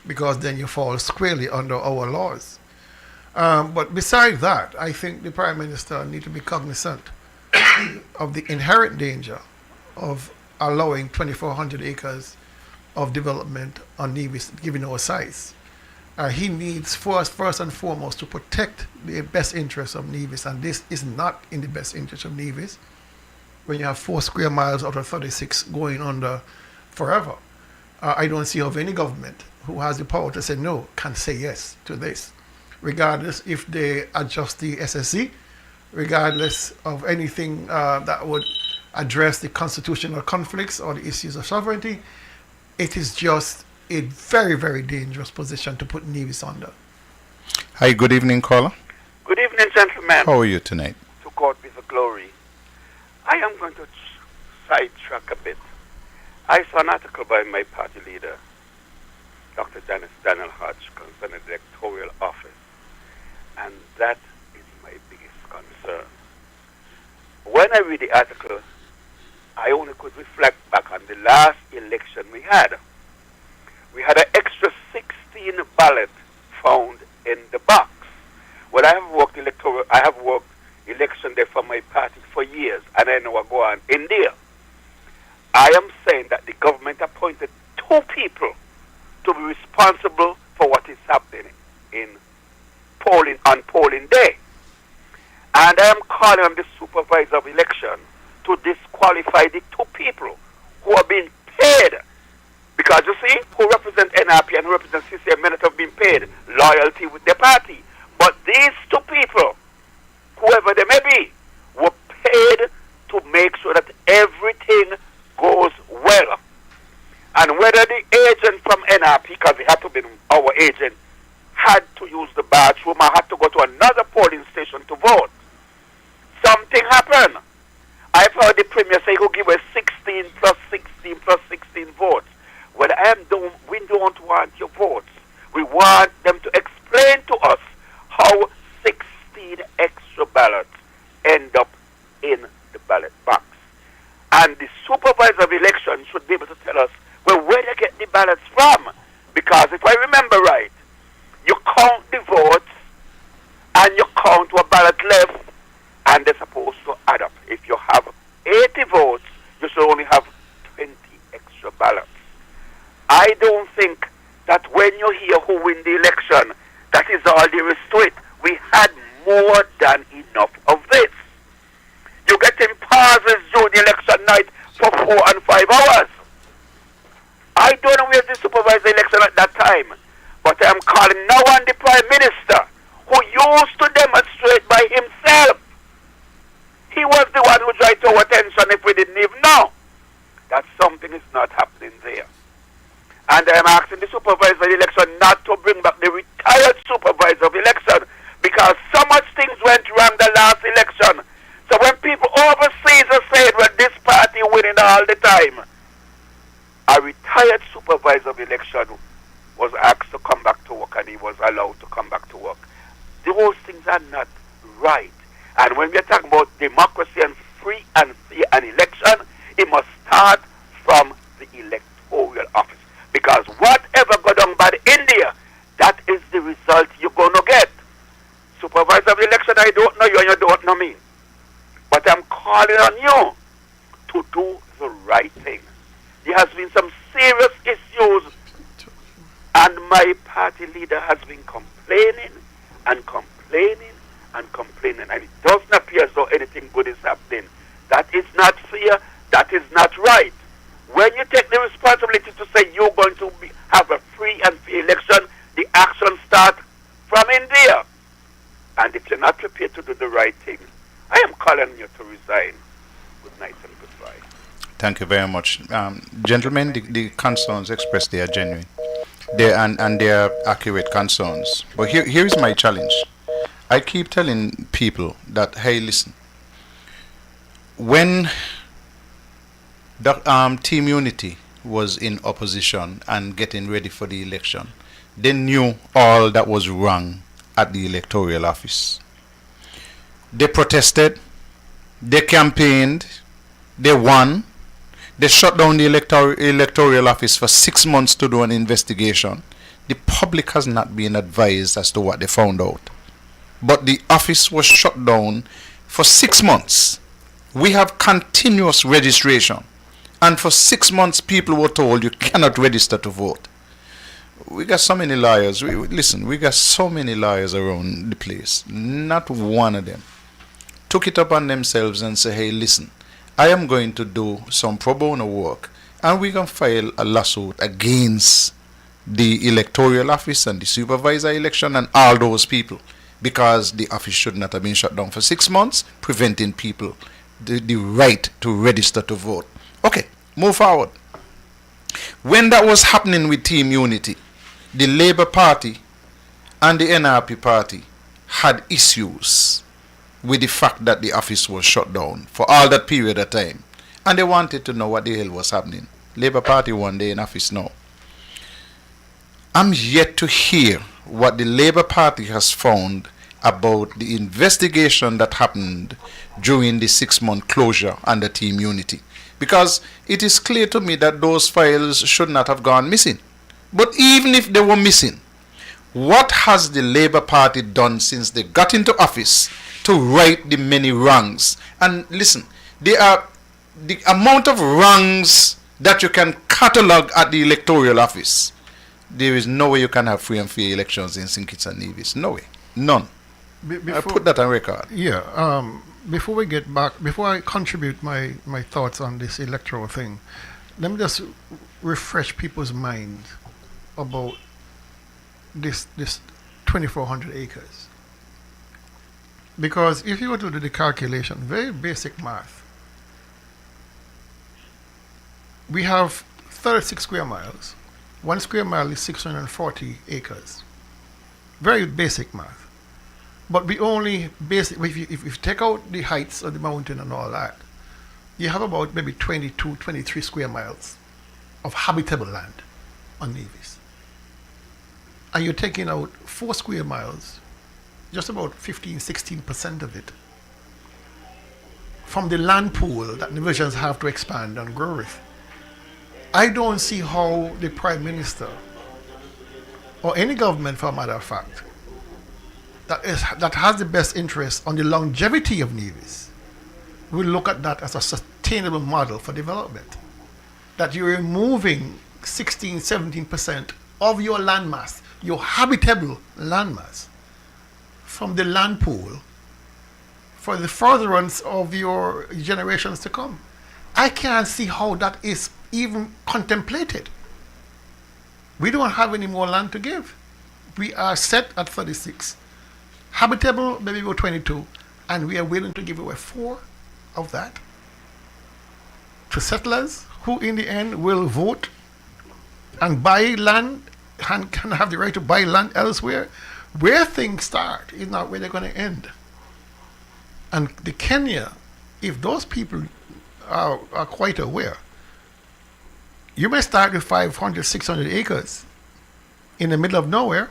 because then you fall squarely under our laws. But besides that, I think the Prime Minister needs to be cognizant of the inherent danger of allowing 2,400 acres of development on Nevis, given our size. He needs first and foremost to protect the best interests of Nevis, and this is not in the best interest of Nevis when you have 4 square miles out of 36 going under forever. I don't see how any government who has the power to say no can say yes to this, regardless if they adjust the SSC, regardless of anything that would address the constitutional conflicts or the issues of sovereignty. It is just a very, very dangerous position to put Nevis under. Hi, good evening, caller. Good evening, gentlemen. How are you tonight? To God be the glory. I am going to sidetrack a bit. I saw an article by my party leader, Dr. Daniel Hodge, concerning the electoral office, and that is my biggest concern. When I read the article, I only could reflect back on the last election we had. We had an extra 16 ballots found in the box. Well, I have worked election day for my party for years, and I know what go on in there. I am saying that the government appointed 2 people to be responsible for what is happening in on polling day. And I am calling on the supervisor of election to disqualify the 2 people who are being paid. Because you see, who represent NRP and who represent CCM may not have been paid loyalty with the party. But these 2 people, whoever they may be, were paid to make sure that everything goes well. And whether the agent from NRP, because it had to be our agent, had to use the bathroom or had to go to another polling station to vote, something happened. I've heard the Premier say he'll give us 16 plus 16 plus 16 votes. Well, we don't want your votes. We want them to explain to us how 16 extra ballots end up in the ballot box. And the supervisor of election should be able to tell us, well, where they get the ballots from. Because if I remember right, you count the votes and you count what ballot left, and they're supposed to add up. If you have 80 votes, you should only have 20 extra ballots. I don't think that when you hear who win the election, that is all there is to it. We had more than enough of this. You're getting pauses during the election night for 4 and 5 hours. I don't know where's the supervisor election at that time, but I am calling now on the Prime Minister, who used to demonstrate by himself. He was the one who tried to our attention if we didn't even know that something is not happening there. And I am asking the supervisor of election not to bring back the retired supervisor of election, because so much things went wrong the last election. So when people overseas are saying, well, this party winning all the time, a retired supervisor of election was asked to come back to work, and he was allowed to come back to work. Those things are not right. And when we're talking about democracy and free and fair an election, it must start from the electoral office. Because whatever go down by the India, that is the result you're going to get. Supervisor of the election, I don't know you and you don't know me. But I'm calling on you to do the right thing. There has been some serious issues, and my party leader has been complaining and complaining and complaining, and it doesn't appear as though anything good is happening. That is not fair. That is not right. When you take the responsibility to say you're going to have a free and fair election, the action starts from India. And if you're not prepared to do the right thing, I am calling you to resign. Good night and goodbye. Thank you very much. Gentlemen, the concerns expressed, they are genuine. They are accurate concerns. But here is my challenge. I keep telling people that, hey, listen, when the Team Unity was in opposition and getting ready for the election, they knew all that was wrong at the electoral office. They protested, they campaigned, they won, they shut down the electoral office for 6 months to do an investigation. The public has not been advised as to what they found out. But the office was shut down for 6 months. We have continuous registration. And for 6 months, people were told you cannot register to vote. We got so many liars. We got so many liars around the place. Not one of them took it upon themselves and say, hey, listen, I am going to do some pro bono work, and we can file a lawsuit against the electoral office and the supervisor election and all those people, because the office should not have been shut down for 6 months, preventing people the right to register to vote. Okay, move forward. When that was happening with Team Unity, the Labour Party and the NRP Party had issues with the fact that the office was shut down for all that period of time. And they wanted to know what the hell was happening. Labour Party one day in office now. I'm yet to hear what the Labour Party has found about the investigation that happened during the 6-month closure under Team Unity. Because it is clear to me that those files should not have gone missing. But even if they were missing, what has the Labour Party done since they got into office to right the many wrongs? And listen, the amount of wrongs that you can catalogue at the electoral office, there is no way you can have free and fair elections in St. Kitts and Nevis. No way. None. I put that on record. Yeah. Before we get back, before I contribute my thoughts on this electoral thing, let me just refresh people's minds about this 2,400 acres. Because if you were to do the calculation, very basic math, we have 36 square miles. 1 square mile is 640 acres. Very basic math. But we only if you take out the heights of the mountain and all that, you have about maybe 22, 23 square miles of habitable land on Nevis. And you're taking out 4 square miles, just about 15-16% of it, from the land pool that Nevisians have to expand and grow with. I don't see how the Prime Minister, or any government for a matter of fact, that has the best interest on the longevity of Nevis will look at that as a sustainable model for development. That you're removing 16-17% of your landmass, your habitable landmass, from the land pool for the furtherance of your generations to come. I can't see how that is even contemplated. We don't have any more land to give. We are set at 36. Habitable, maybe about 22, and we are willing to give away 4 of that to settlers who in the end will vote and buy land and can have the right to buy land elsewhere. Where things start is not where they're going to end. And the Kenya, if those people are quite aware, you may start with 500, 600 acres in the middle of nowhere,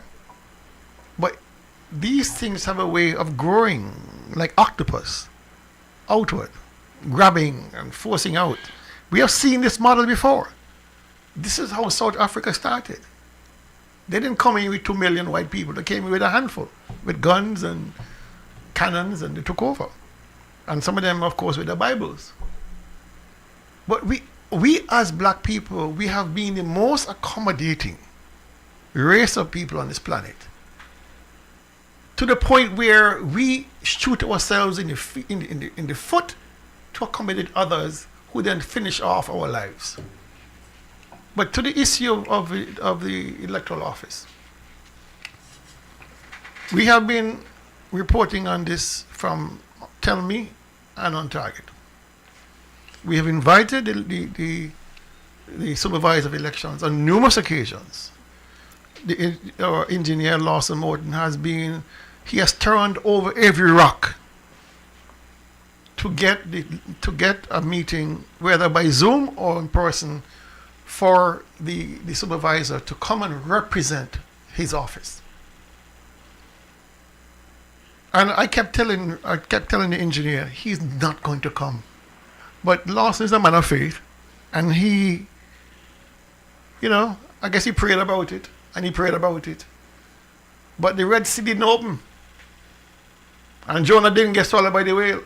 but these things have a way of growing like octopus, outward, grabbing and forcing out. We have seen this model before. This is how South Africa started. They didn't come in with 2 million white people. They came in with a handful, with guns and cannons, and they took over. And some of them, of course, with the Bibles. But we as black people, we have been the most accommodating race of people on this planet, to the point where we shoot ourselves in the foot to accommodate others who then finish off our lives. But to the issue of the electoral office, we have been reporting on this from Tell Me and On Target. We have invited the supervisor of elections on numerous occasions. Our engineer Lawson Morton he has turned over every rock to get a meeting, whether by Zoom or in person, for the supervisor to come and represent his office. And I kept telling the engineer he's not going to come. But Lawson is a man of faith, and he, I guess he prayed about it, and he prayed about it. But the Red Sea didn't open, and Jonah didn't get swallowed by the whale,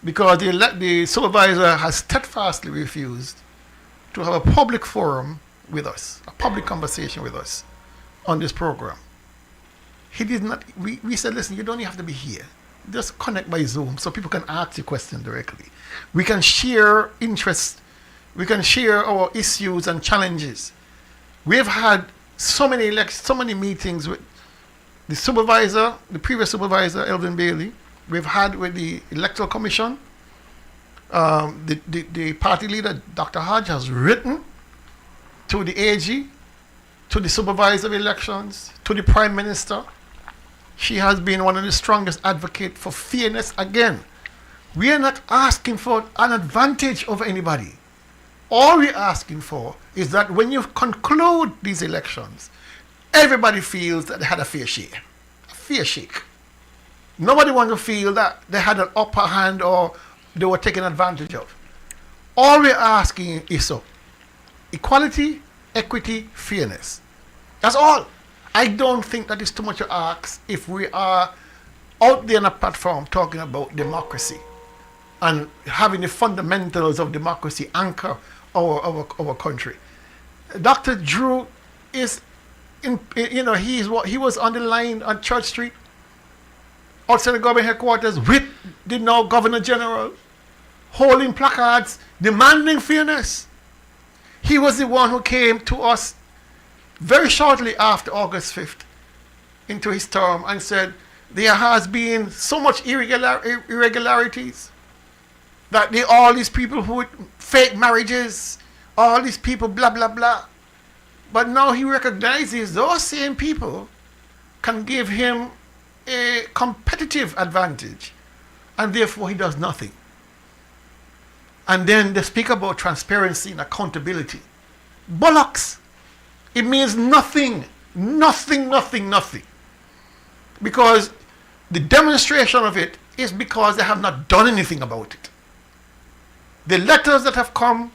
because the supervisor has steadfastly refused to have a public forum with us, a public conversation with us on this program. He did not. We said, listen, you don't even have to be here. Just connect by Zoom so people can ask you questions directly. We can share interests. We can share our issues and challenges. We've had so many meetings with the supervisor, the previous supervisor, Elvin Bailey. We've had with the Electoral Commission. The party leader, Dr. Hodge, has written to the AG, to the supervisor of elections, to the Prime Minister. She has been one of the strongest advocates for fairness. Again, we are not asking for an advantage over anybody. All we're asking for is that when you conclude these elections, everybody feels that they had a fair share, a fair shake. Nobody wants to feel that they had an upper hand or they were taken advantage of. All we're asking is equality, equity, fairness. That's all. I don't think that is too much to ask if we are out there on a platform talking about democracy and having the fundamentals of democracy anchor our country. Dr. Drew is, he was on the line on Church Street outside the government headquarters with the now Governor General, holding placards demanding fairness. He was the one who came to us very shortly after August 5th into his term and said there has been so much irregularities that all these people who fake marriages, all these people blah blah blah. But now he recognizes those same people can give him a competitive advantage, and therefore he does nothing. And then they speak about transparency and accountability. Bollocks. It means nothing. Nothing. Because the demonstration of it is because they have not done anything about it. The letters that have come,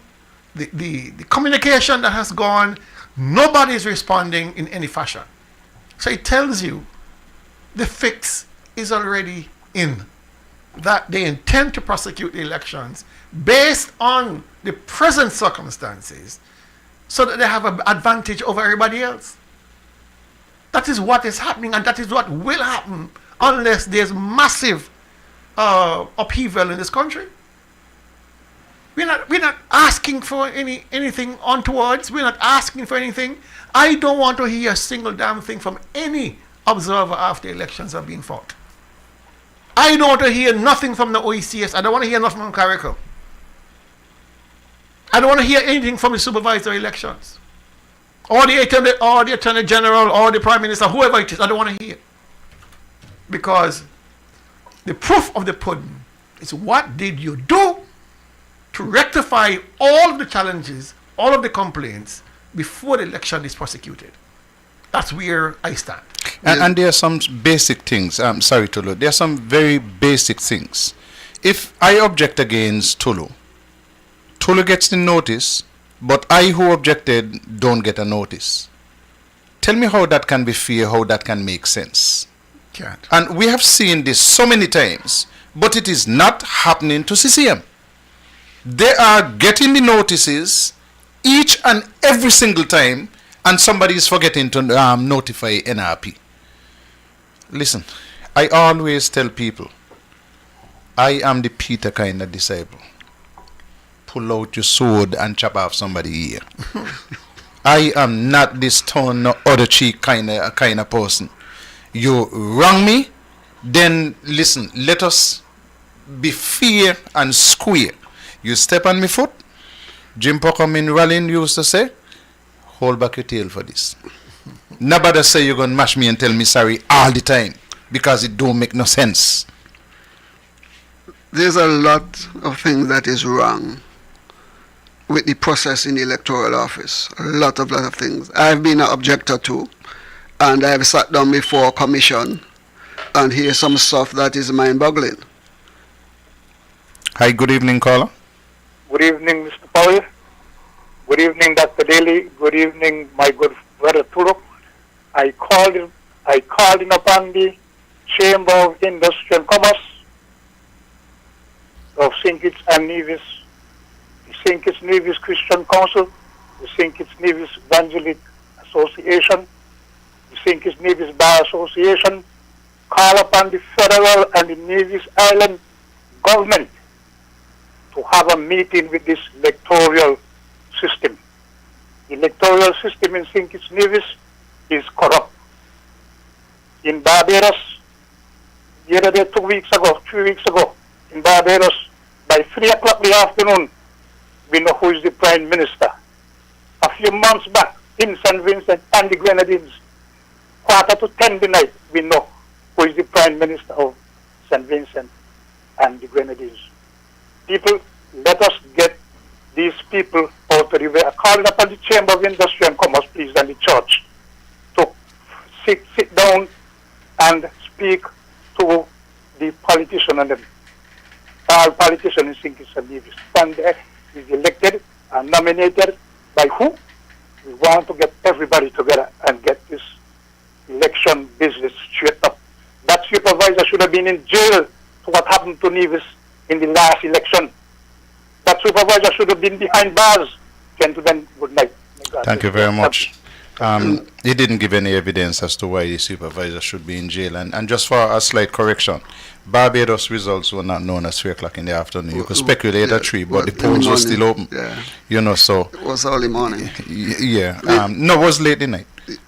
the communication that has gone, nobody is responding in any fashion. So it tells you the fix is already in, that they intend to prosecute the elections based on the present circumstances so that they have an advantage over everybody else. That is what is happening, and that is what will happen unless there's massive upheaval in this country. We're not asking for anything untowards. We're not asking for anything. I don't want to hear a single damn thing from any observer after elections have been fought. I don't want to hear nothing from the OECS. I don't want to hear nothing from CARICO. I don't want to hear anything from the supervisor elections, or the Attorney General, or the Prime Minister, whoever it is. I don't want to hear. Because the proof of the pudding is what did you do to rectify all of the challenges, all of the complaints before the election is prosecuted. That's where I stand. And there are some basic things. I'm sorry, Tulu. There are some very basic things. If I object against Tulu gets the notice, but I who objected don't get a notice. Tell me how that can be fair, how that can make sense. Can't. And we have seen this so many times, but it is not happening to CCM. They are getting the notices each and every single time, and somebody is forgetting to notify NRP. Listen, I always tell people, I am the Peter kind of disciple. Pull out your sword and chop off somebody's ear. I am not this turn or other cheek kind of person. You wrong me, then listen, let us be fair and square. You step on my foot, Jim Poccum in Rallin used to say, hold back your tail for this. Nobody say you're going to mash me and tell me sorry all the time, because it don't make no sense. There's a lot of things that is wrong with the process in the electoral office. A lot of things. I've been an objector to, and I've sat down before a commission and hear some stuff that is mind-boggling. Hi, good evening, caller. Good evening, Mr. Powell. Good evening, Dr. Daly. Good evening, my good brother Tulu. I called in upon the Chamber of Industry and Commerce of St. Kitts and Nevis, the St. Kitts Nevis Christian Council, the St. Kitts Nevis Evangelic Association, the St. Kitts Nevis Bar Association, call upon the federal and the Nevis Island government to have a meeting with this electoral system. The electoral system in St. Kitts Nevis is corrupt. In Barbados, the other day, 3 weeks ago, in Barbados, by 3 o'clock in the afternoon, we know who is the Prime Minister. A few months back, in St. Vincent and the Grenadines, 9:45 p.m, we know who is the Prime Minister of St. Vincent and the Grenadines. People, let us get these people out of the way. I call upon the Chamber of Industry and Commerce, please, and the church to sit down and speak to the politician and all politicians in St. Kitts and Nevis. Stand there, is elected and nominated by who? We want to get everybody together and get this election business straight up. That supervisor should have been in jail for what happened to Nevis in the last election. That supervisor should have been behind bars. Gentlemen, good night. Thank you very much. He didn't give any evidence as to why the supervisor should be in jail. And just for a slight correction, Barbados results were not known at 3 o'clock in the afternoon. You could speculate at 3, but the polls were still open. Yeah. You know, so. It was early morning. Yeah. No, it was late at night.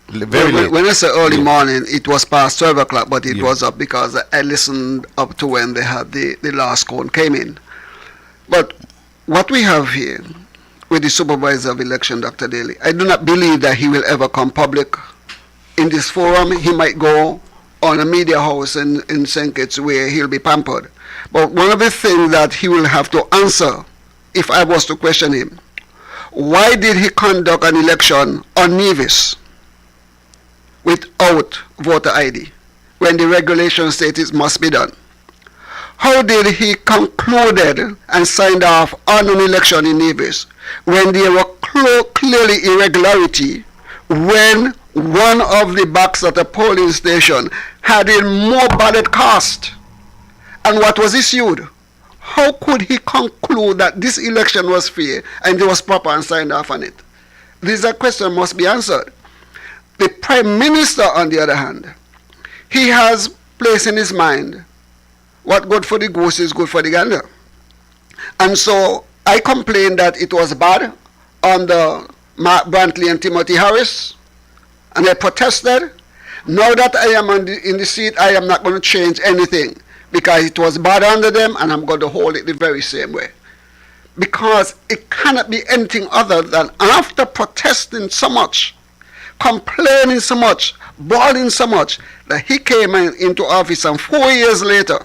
Very late. When I say early morning, it was past 12 o'clock, but it was up because I listened up to when they had the last cone came in. But what we have here with the supervisor of election, Dr. Daly, I do not believe that he will ever come public in this forum. He might go on a media house in St. Kitts where he'll be pampered. But one of the things that he will have to answer, if I was to question him, why did he conduct an election on Nevis without voter ID when the regulation states it must be done? How did he concluded and signed off on an election in Nevis when there were clearly irregularity, when one of the box at a polling station had a more ballot cast and what was issued? How could he conclude that this election was fair and it was proper and signed off on it? These are questions must be answered. The Prime Minister, on the other hand, he has placed in his mind what good for the goose is good for the gander. And so I complained that it was bad under Mark Brantley and Timothy Harris, and I protested. Now that I am in the seat, I am not going to change anything because it was bad under them, and I'm going to hold it the very same way. Because it cannot be anything other than after protesting so much, complaining so much, bawling so much, that he came into office and 4 years later,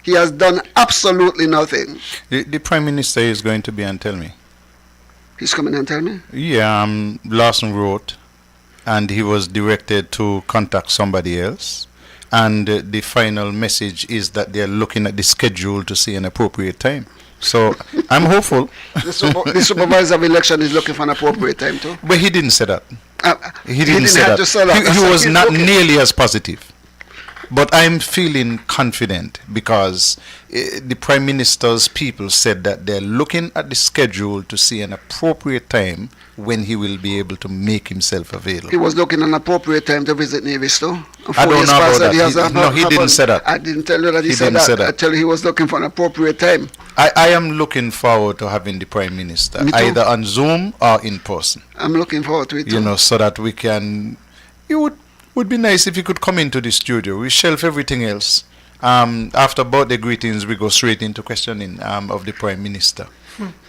he has done absolutely nothing. The Prime Minister is going to be and tell me. He's coming and tell me? Yeah, Lawson wrote and he was directed to contact somebody else. And the final message is that they're looking at the schedule to see an appropriate time. So I'm hopeful. The supervisor of election is looking for an appropriate time too. But he didn't say that. He didn't say have that. to say that. He was not nearly as positive. But I'm feeling confident because the Prime Minister's people said that they're looking at the schedule to see an appropriate time when he will be able to make himself available. He was looking at an appropriate time to visit Nevis too. I don't know about that. No, he didn't say that. I didn't tell you that he said that. I tell you he was looking for an appropriate time. I am looking forward to having the Prime Minister either on Zoom or in person. I'm looking forward to it too. You know, so that we can... It would be nice if you could come into the studio. We shelf everything else. After birthday greetings, we go straight into questioning of the Prime Minister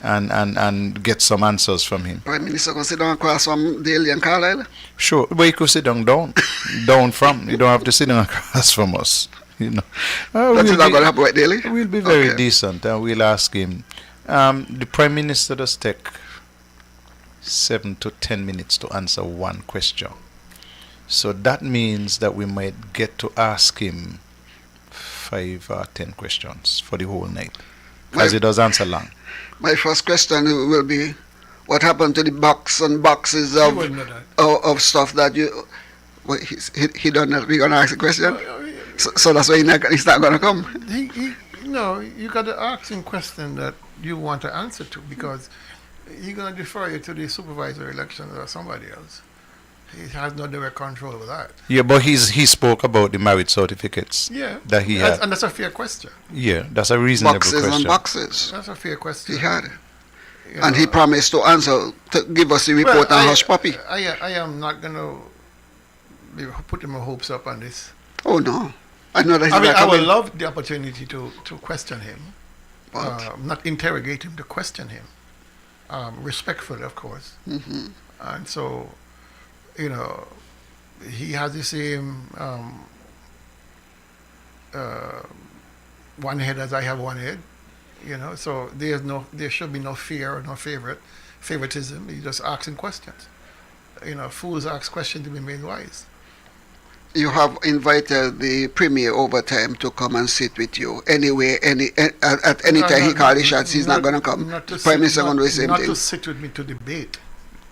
and get some answers from him. Prime Minister can sit down across from Daly and Carlisle? Sure, but you could sit down from. You don't have to sit down across from us. You know. That's not going to happen with Daly? We'll be very decent and we'll ask him. The Prime Minister does take 7 to 10 minutes to answer one question. So that means that we might get to ask him 5 or 10 questions for the whole night, because he does answer long. My first question will be, what happened to the box and boxes of stuff that you... Well, he don't know. We're going to ask a question? So that's why he's not going to come? No, you got to ask him question that you want to answer to, because he's going to defer you to the supervisor election or somebody else. He has no direct control over that. Yeah, but he spoke about the marriage certificates. Yeah, that he had, and that's a fair question. Yeah, that's a reasonable question. Boxes and boxes. That's a fair question. He had, and he promised to answer, to give us the report on Hush Puppy. I am not going to be putting my hopes up on this. Oh no, I know that. I would love the opportunity to question him, not interrogate him, to question him, respectfully, of course. Mm-hmm. And so, you know, he has the same one head as I have one head, you know, so there should be no fear or no favoritism. He's just asking questions. You know, fools ask questions to be made wise. You have invited the Premier over time to come and sit with you. Anyway, at any time he calls the shots, he's not going to come. Prime Minister going to do the same thing. Not to sit with me to debate.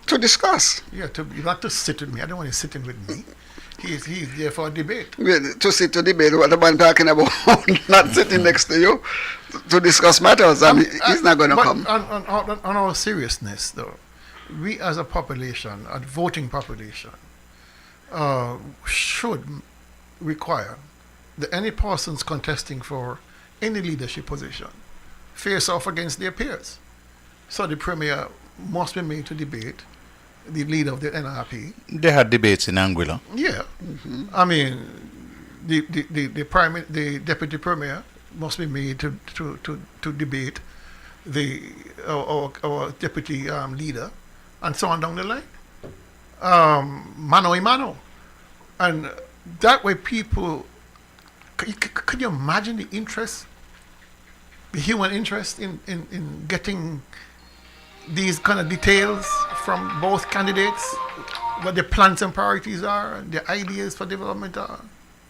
To discuss. Yeah, not to sit with me. I don't want you sitting with me. He's there for a debate. To sit to debate, what am I talking about? Not sitting next to you to discuss matters, and he's not going to come. On our seriousness, though, we as a population, a voting population, should require that any persons contesting for any leadership position face off against their peers. So the Premier must be made to debate the leader of the NRP. They had debates in Anguilla. Yeah. Mm-hmm. I mean, the Deputy Premier must be made to debate our Deputy Leader, and so on down the line. Mano a mano. And that way people, could you imagine the interest, the human interest in getting these kind of details from both candidates, what their plans and priorities are, their ideas for development are?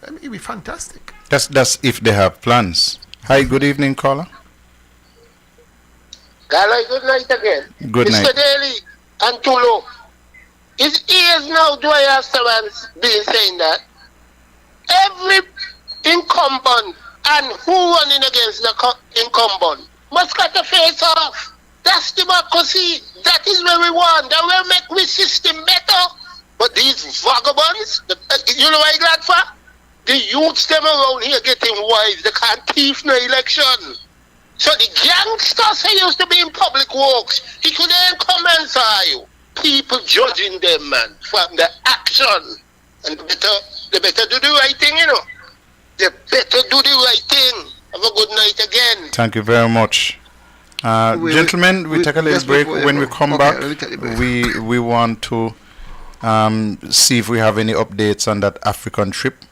I mean, it'd be fantastic. That's if they have plans. Hi, good evening, caller. Carla, good night again. Good night. Mr. Daly and Tulo. His ears now do I have someone being saying that every incumbent and who running against the incumbent must cut the face off. That's democracy. That is where we want. That will make we system better. But these vagabonds, you know what I'm glad for? The youths them around here getting wise. They can't thief no election. So the gangsters who used to be in public works, he could then come and say you. People judging them, man, from the action. And they better do the right thing, you know. They better do the right thing. Have a good night again. Thank you very much. Gentlemen, we take a little break. When we come back, we want to see if we have any updates on that African trip.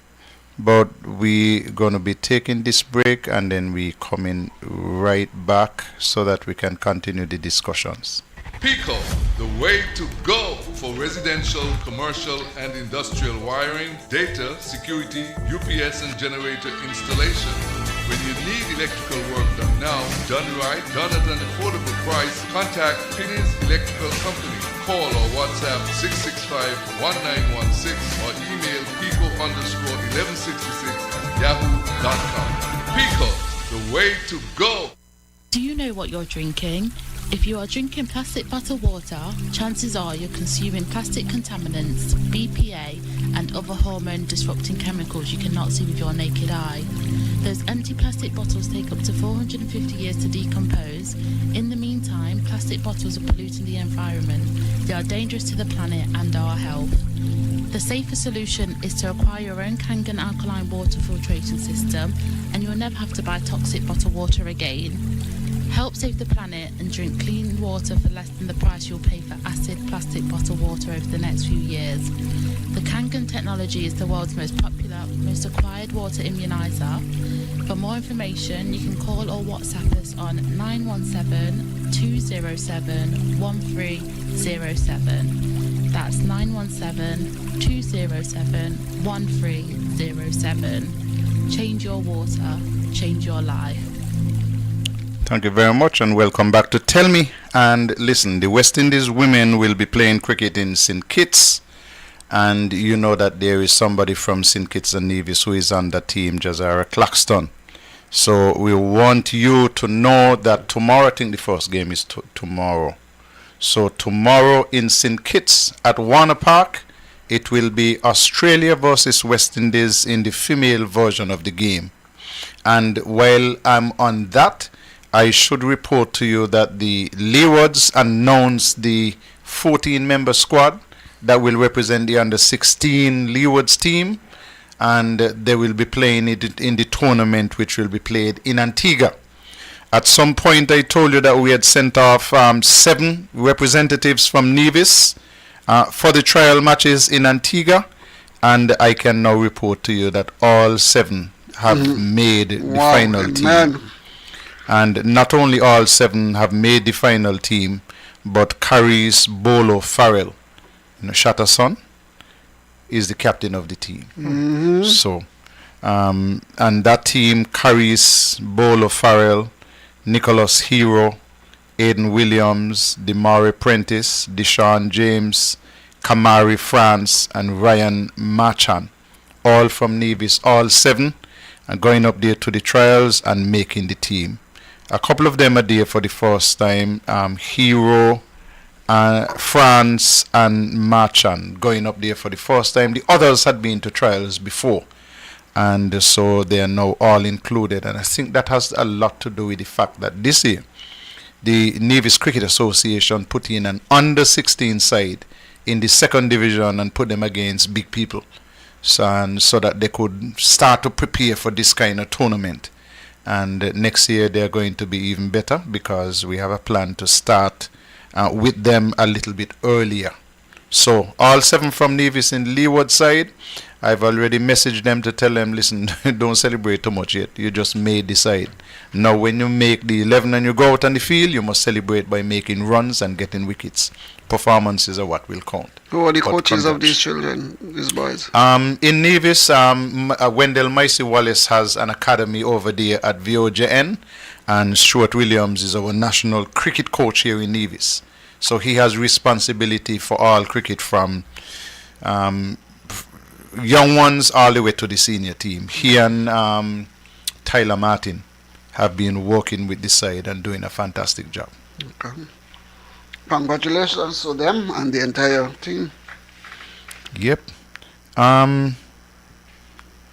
But we're going to be taking this break and then we coming right back so that we can continue the discussions. Pico, the way to go for residential, commercial, and industrial wiring, data, security, UPS and generator installation. When you need electrical work done now, done right, done at an affordable price, contact Finney's Electrical Company. Call or WhatsApp 665-1916 or email pico_1166@yahoo.com. Pico, the way to go. Do you know what you're drinking? If you are drinking plastic bottled water, chances are you're consuming plastic contaminants, BPA, and other hormone-disrupting chemicals you cannot see with your naked eye. Those empty plastic bottles take up to 450 years to decompose. In the meantime, plastic bottles are polluting the environment. They are dangerous to the planet and our health. The safer solution is to acquire your own Kangen alkaline water filtration system, and you'll never have to buy toxic bottled water again. Help save the planet and drink clean water for less than the price you'll pay for acid plastic bottled water over the next few years. The Kangen technology is the world's most popular, most acquired water immunizer. For more information, you can call or WhatsApp us on 917-207-1307. That's 917-207-1307. Change your water, change your life. Thank you very much and welcome back to Tell Me. And listen, the West Indies women will be playing cricket in St. Kitts. And you know that there is somebody from St. Kitts and Nevis who is on the team, Jazara Claxton. So we want you to know that tomorrow, I think the first game is tomorrow. So tomorrow in St. Kitts at Warner Park, it will be Australia versus West Indies in the female version of the game. And while I'm on that, I should report to you that the Leewards announced the 14-member squad that will represent the under-16 Leewards team, and they will be playing it in the tournament which will be played in Antigua. At some point I told you that we had sent off 7 representatives from Nevis for the trial matches in Antigua, and I can now report to you that all 7 have made the final team. And not only all 7 have made the final team, but Caris Bolo Farrell, Shatterson, is the captain of the team. So, and that team carries Bolo Farrell, Nicholas Hero, Aidan Williams, Demari Prentice, Deshaun James, Kamari France, and Ryan Marchand, all from Nevis, all 7, and going up there to the trials and making the team. A couple of them are there for the first time. Hero, France, and Marchand going up there for the first time. The others had been to trials before, and so they are now all included. And I think that has a lot to do with the fact that this year the Nevis Cricket Association put in an under-16 side in the 2nd division and put them against big people, so that they could start to prepare for this kind of tournament. And next year they're going to be even better because we have a plan to start with them a little bit earlier. So all 7 from Nevis in Leeward side, I've already messaged them to tell them, listen, don't celebrate too much yet. You just made the side. Now when you make the 11 and you go out on the field, you must celebrate by making runs and getting wickets. Performances are what will count. Who are the coaches of these children, these boys? In Nevis, Wendell Micey Wallace has an academy over there at VOJN, and Stuart Williams is our national cricket coach here in Nevis. So he has responsibility for all cricket from young ones all the way to the senior team. He and Tyler Martin have been working with the side and doing a fantastic job. Okay. Congratulations to them and the entire team. Yep.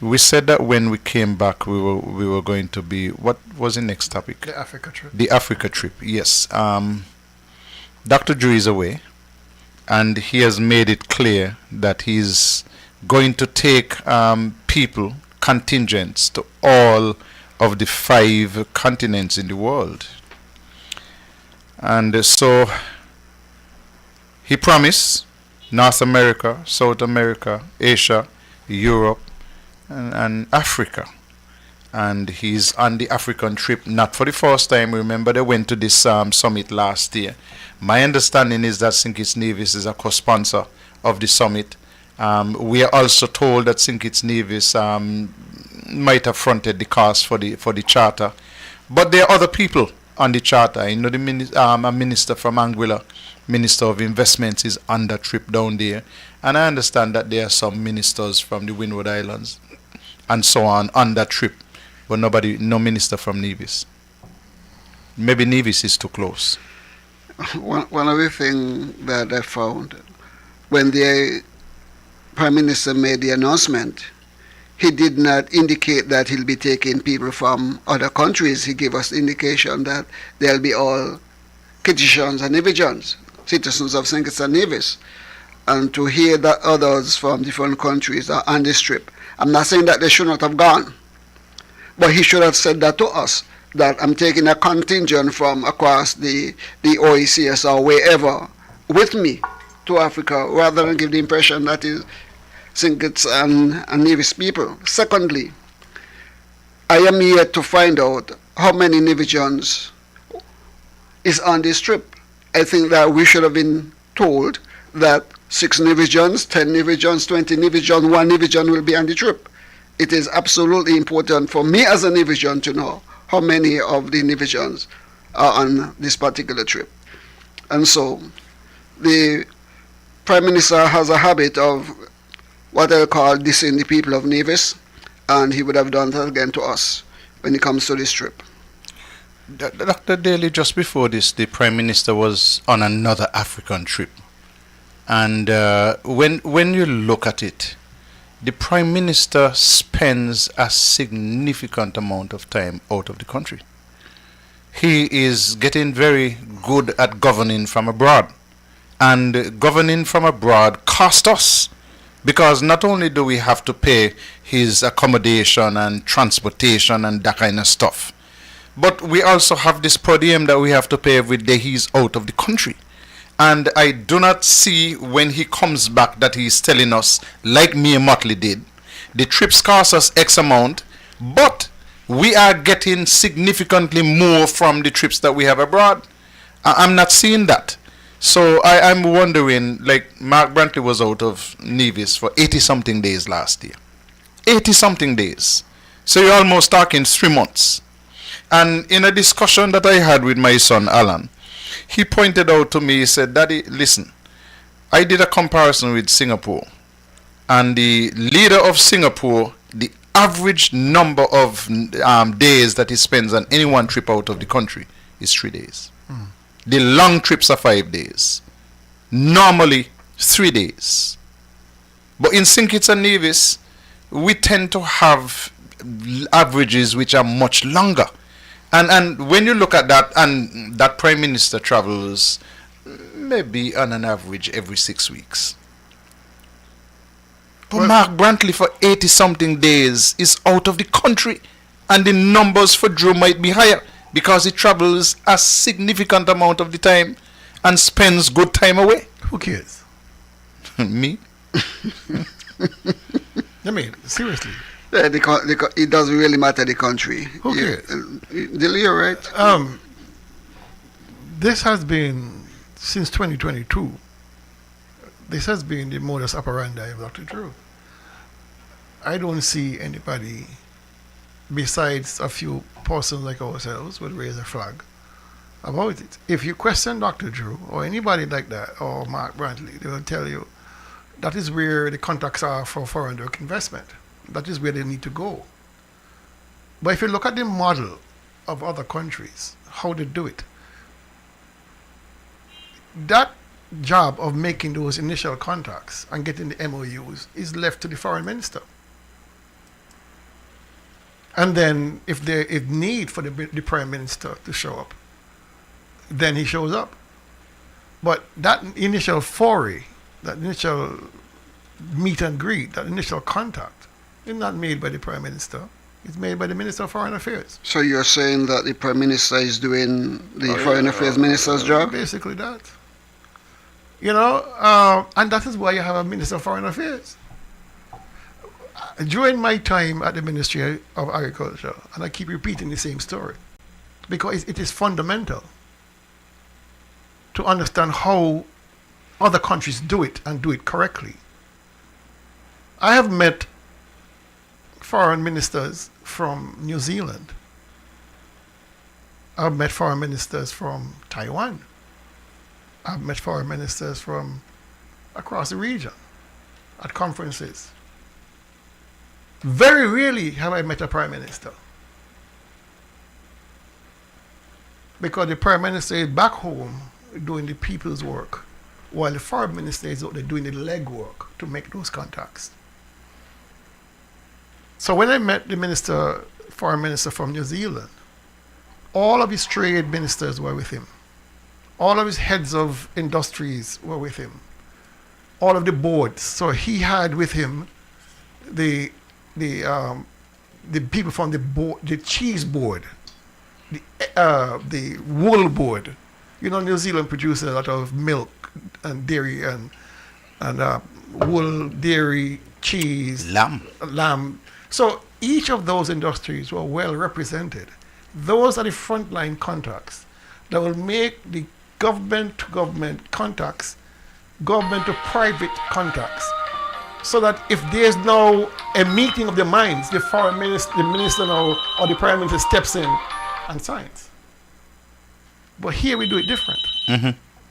We said that when we came back we were going to be, what was the next topic? The Africa trip. The Africa trip, yes. Dr. Drew is away, and he has made it clear that he's going to take people, contingents to all of the 5 continents in the world. And so he promised North America, South America, Asia, Europe, and Africa. and he's on the African trip, not for the first time. Remember, they went to this summit last year. My understanding is that St. Kitts Nevis is a co-sponsor of the summit. We are also told that St. Kitts Nevis might have fronted the cost for the charter, but there are other people on the charter. You know, a minister from Anguilla, Minister of Investments, is on that trip down there, and I understand that there are some ministers from the Windward Islands and so on that trip, but no minister from Nevis. Maybe Nevis is too close. One of the things that I found when the Prime Minister made the announcement, he did not indicate that he'll be taking people from other countries. He gave us the indication that they'll be all Kittitians and Nevians, citizens of St. Kitts and Nevis. And to hear that others from different countries are on this trip, I'm not saying that they should not have gone, but he should have said that to us, that I'm taking a contingent from across the OECS or wherever with me to Africa, rather than give the impression that is St. Kitts and Nevis people. Secondly, I am yet to find out how many Nevians is on this trip. I think that we should have been told that 6 Nevians, 10 Nevians, 20 Nevians, 1 Nevian will be on the trip. It is absolutely important for me as a Nevian to know how many of the Nevians are on this particular trip. And so the Prime Minister has a habit of what I call dissing the people of Nevis, and he would have done that again to us when it comes to this trip. Dr. Daly, just before this, the Prime Minister was on another African trip. And when you look at it, the Prime Minister spends a significant amount of time out of the country. He is getting very good at governing from abroad. And governing from abroad costs us, because not only do we have to pay his accommodation and transportation and that kind of stuff, but we also have this per diem that we have to pay every day he's out of the country. And I do not see when he comes back that he's telling us, like me and Motley did, the trips cost us X amount, but we are getting significantly more from the trips that we have abroad. I'm not seeing that. So I'm wondering, like Mark Brantley was out of Nevis for 80-something days last year. 80-something days. So you're almost talking 3 months. And in a discussion that I had with my son Alan, he pointed out to me, he said, Daddy, listen, I did a comparison with Singapore. And the leader of Singapore, the average number of days that he spends on any one trip out of the country is 3 days. The long trips are 5 days. Normally 3 days. But in St. Kitts and Nevis, we tend to have averages which are much longer. And when you look at that, and that Prime Minister travels maybe on an average every 6 weeks. But Mark Brantley for 80-something days is out of the country. And the numbers for Drew might be higher, because he travels a significant amount of the time and spends good time away. Who cares? Me? I mean, seriously. Yeah, it doesn't really matter the country. Who cares? You're right. This has been, since 2022, this has been the modus operandi of Dr. Drew. I don't see anybody besides a few persons like ourselves would raise a flag about it. If you question Dr. Drew or anybody like that, or Mark Brantley, they will tell you that is where the contacts are for foreign direct investment. That is where they need to go. But if you look at the model of other countries, how they do it, that job of making those initial contacts and getting the MOUs is left to the foreign minister. And then if there is need for the prime minister to show up, then he shows up. But that initial foray, that initial meet and greet, that initial contact, is not made by the prime minister. It's made by the Minister of Foreign Affairs. So you're saying that the prime minister is doing the foreign affairs minister's job? Basically that. You know, and that is why you have a Minister of Foreign Affairs. during my time at the Ministry of Agriculture, and I keep repeating the same story, because it is fundamental to understand how other countries do it and do it correctly. I have met foreign ministers from New Zealand. I've met foreign ministers from Taiwan. I've met foreign ministers from across the region at conferences. Very rarely have I met a prime minister, because the prime minister is back home doing the people's work, while the foreign minister is out there doing the legwork to make those contacts. So when I met the foreign minister from New Zealand, all of his trade ministers were with him. All of his heads of industries were with him. All of the boards. So he had with him the people from the board, the cheese board, the wool board. You know, New Zealand produces a lot of milk and dairy and wool, dairy, cheese, lamb. So each of those industries were well represented. Those are the frontline contacts that will make the government-to-government contacts, government-to-private contacts, so that if there's now a meeting of the minds, the foreign minister, the minister now, or the prime minister steps in and signs. But here we do it different. Mm-hmm.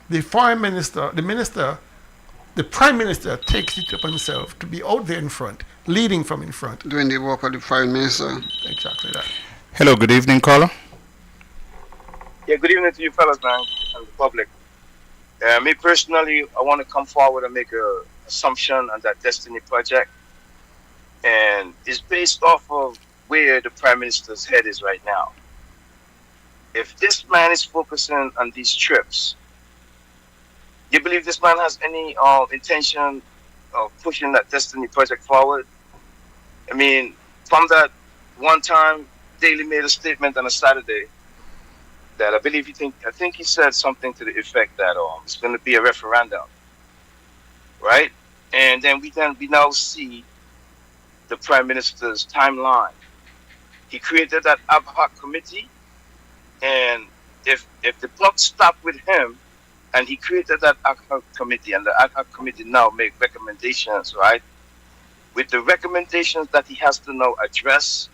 The foreign minister, the prime minister takes it upon himself to be out there in front, leading from in front. Doing the work of the foreign minister. Exactly that. Hello, good evening, caller. Yeah, good evening to you fellas, man, and the public. Me personally, I want to come forward and make an assumption on that Destiny project. And it's based off of where the Prime Minister's head is right now. If this man is focusing on these trips, do you believe this man has any intention of pushing that Destiny project forward? I mean, from that one time, Daily made a statement on a Saturday that I think he said something to the effect that it's going to be a referendum, right? And then we now see the Prime Minister's timeline. He created that ad hoc committee, and if the buck stopped with him, and he created that ad hoc committee, and the ad hoc committee now make recommendations, right? With the recommendations that he has to now address,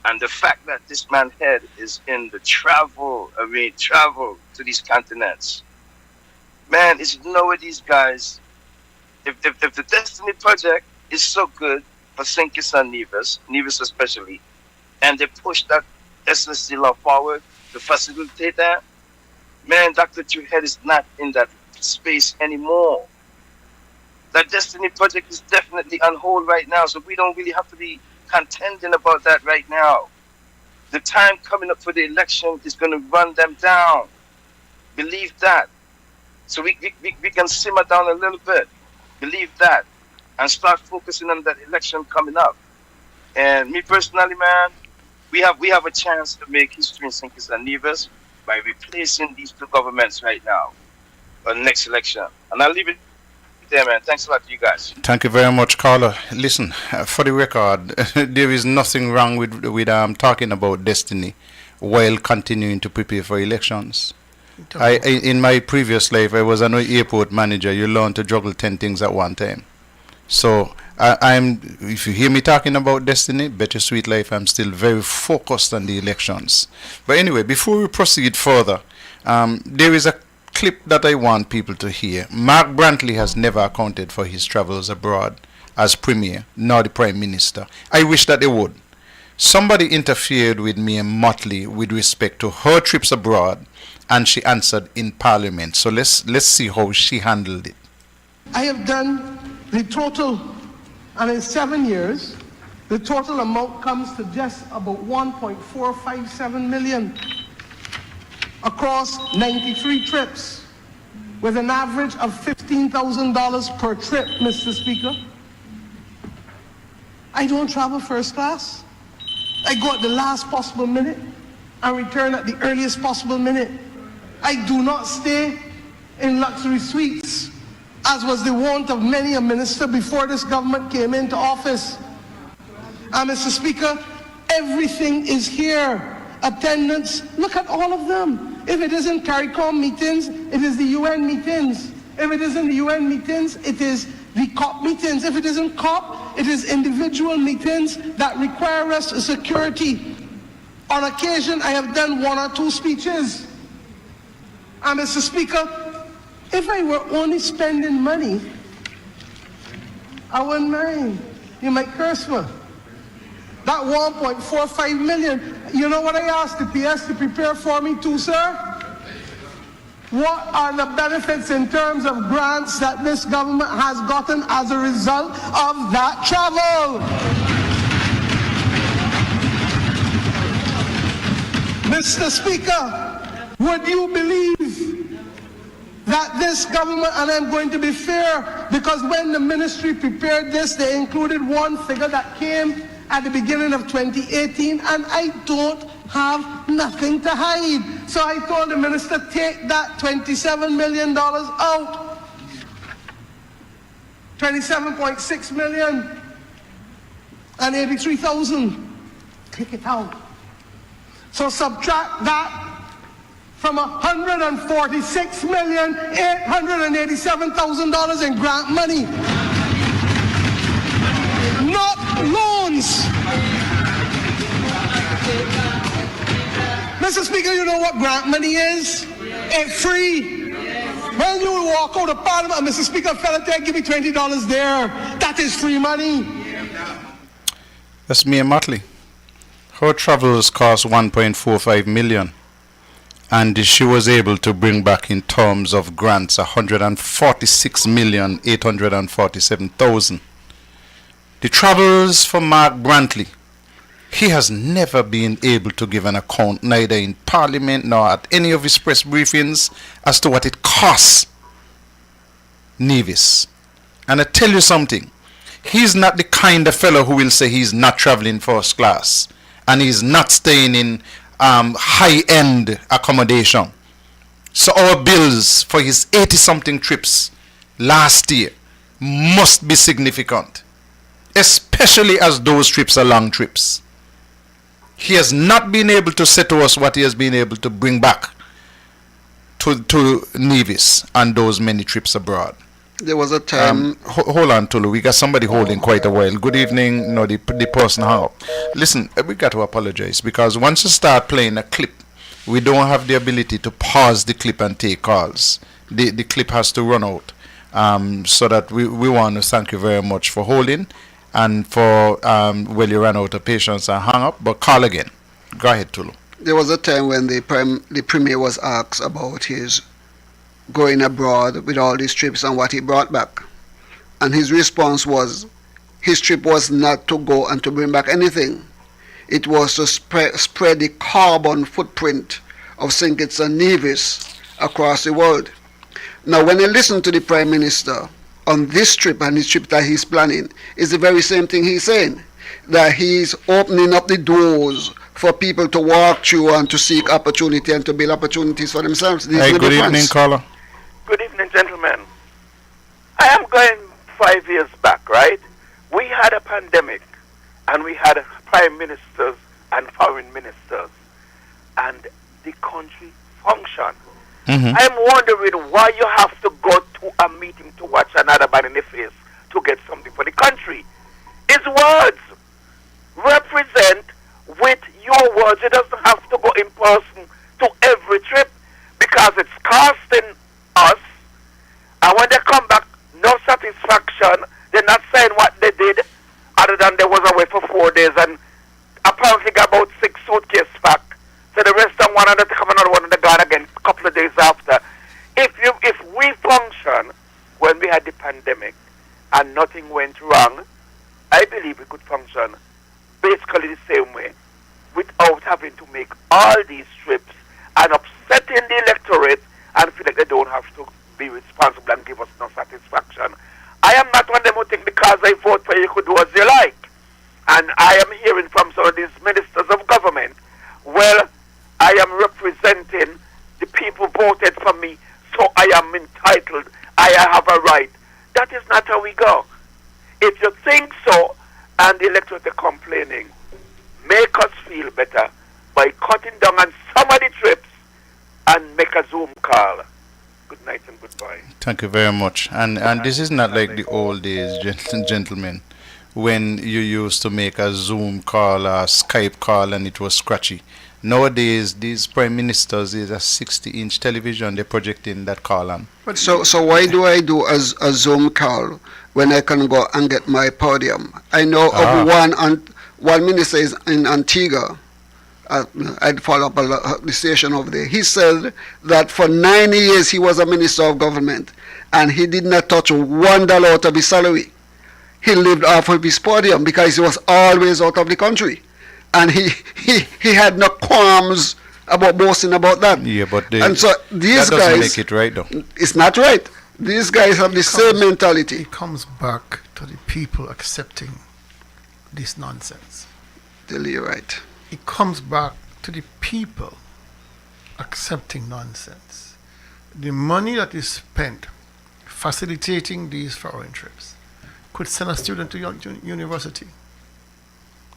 and the fact that this man's head is in the travel to these continents. Man, it's no of these guys. If the Destiny project is so good for St. Kitts and Nevis especially, and they push that SSC law forward to facilitate that, man, Dr. Drew head is not in that space anymore. That Destiny project is definitely on hold right now, so we don't really have to be contending about that right now. The time coming up for the election is going to run them down. Believe that. So we can simmer down a little bit. Believe that. And start focusing on that election coming up. And me personally, man, we have a chance to make history in St. Kitts and Nevis by replacing these two governments right now for the next election. And I'll leave it there, man. Thanks a lot to you guys. Thank you very much, caller. Listen, for the record, there is nothing wrong with talking about Destiny while continuing to prepare for elections. In my previous life, I was an airport manager. You learn to juggle 10 things at one time. So if you hear me talking about Destiny, Bet Your Sweet Life, I'm still very focused on the elections. But anyway, before we proceed further, there is a clip that I want people to hear. Mark Brantley has never accounted for his travels abroad as Premier, nor the Prime Minister. I wish that they would. Somebody interfered with Mia Motley with respect to her trips abroad, and she answered in Parliament. So let's see how she handled it. I have done the total, and in 7 years, the total amount comes to just about 1.457 million across 93 trips, with an average of $15,000 per trip, Mr. Speaker. I don't travel first class. I go at the last possible minute and return at the earliest possible minute. I do not stay in luxury suites, as was the wont of many a minister before this government came into office. And Mr. Speaker, everything is here. Attendance, look at all of them. If it isn't CARICOM meetings, it is the UN meetings. If it isn't the UN meetings, it is the COP meetings. If it isn't COP, it is individual meetings that require us security. On occasion, I have done 1 or 2 speeches. And Mr. Speaker, if I were only spending money, I wouldn't mind. You might curse me. That 1.45 million, you know what I asked the PS to prepare for me too, sir? What are the benefits in terms of grants that this government has gotten as a result of that travel? Mr. Speaker, would you believe that this government, and I'm going to be fair, because when the ministry prepared this, they included one figure that came at the beginning of 2018, and I don't have nothing to hide. So I told the minister, take that $27 million out. 27.6 million and 83,000. Take it out. So subtract that from $146,887,000 in grant money. Not loans. Mr. Speaker, you know what grant money is? It's free. When you walk out of Parliament, Mr. Speaker, fella, give me $20 there. That is free money. That's Mia Motley. Her travels cost 1.45 million. And she was able to bring back in terms of grants 146,847,000. The travels for Mark Brantley. He has never been able to give an account, neither in Parliament nor at any of his press briefings, as to what it costs Nevis. And I tell you something, he's not the kind of fellow who will say he's not traveling first class and he's not staying in high-end accommodation. So our bills for his 80-something trips last year must be significant, especially as those trips are long trips. He has not been able to say to us what he has been able to bring back to Nevis and those many trips abroad. There was a time... hold on, Tulu. We got somebody holding quite a while. Good evening. No, the person how. Listen, we got to apologize because once you start playing a clip, we don't have the ability to pause the clip and take calls. The clip has to run out. So that we want to thank you very much for holding and for, you ran out of patience and hung up, but call again. Go ahead, Tulu. There was a time when the Premier was asked about his going abroad with all these trips and what he brought back. And his response was, his trip was not to go and to bring back anything. It was to spread the carbon footprint of St. Kitts and Nevis across the world. Now, when you listen to the Prime Minister on this trip and his trip that he's planning, it's the very same thing he's saying, that he's opening up the doors for people to walk through and to seek opportunity and to build opportunities for themselves. Hey, good evening, caller. Good evening, gentlemen. I am going 5 years back, right? We had a pandemic, and we had prime ministers and foreign ministers, and the country functioned. I'm wondering why you have to go to a meeting to watch another man in the face to get something for the country. His words represent with your words. It doesn't have to go in person to every trip because it's costing us. And when they come back, no satisfaction. They're not saying what they did, other than they was away for 4 days and apparently got about 6 suitcases back. So the rest of them wanted to come another one and they gone again a couple of days after. If we function when we had the pandemic and nothing went wrong, I believe we could function basically the same way without having to make all these trips and upsetting the electorate and feel like they don't have to be responsible and give us no satisfaction. I am not one of them who think because I vote for you, you could do as you like. And I am hearing from some of these ministers of government, well, I am representing the people voted for me, so I am entitled, I have a right. That is not how we go. If you think so, and the electorate are complaining. Make us feel better by cutting down on some of the trips and make a Zoom call. Good night and goodbye. Thank you very much. And this is not like the old days, gentlemen, when you used to make a Zoom call or Skype call and it was scratchy. Nowadays, these prime ministers is a 60-inch television they're projecting that call on. So why do I do a Zoom call when I can go and get my podium? I know of one minister is in Antigua. I'd follow up the station over there. He said that for 9 years he was a minister of government and he did not touch $1 out of his salary. He lived off of his podium because he was always out of the country. And he had no qualms about boasting about that. Yeah, but and so these that doesn't guys, make it right though. It's not right. These guys have the same mentality. It comes back to the people accepting this nonsense. You're right. It comes back to the people accepting nonsense. The money that is spent facilitating these foreign trips could send a student to university,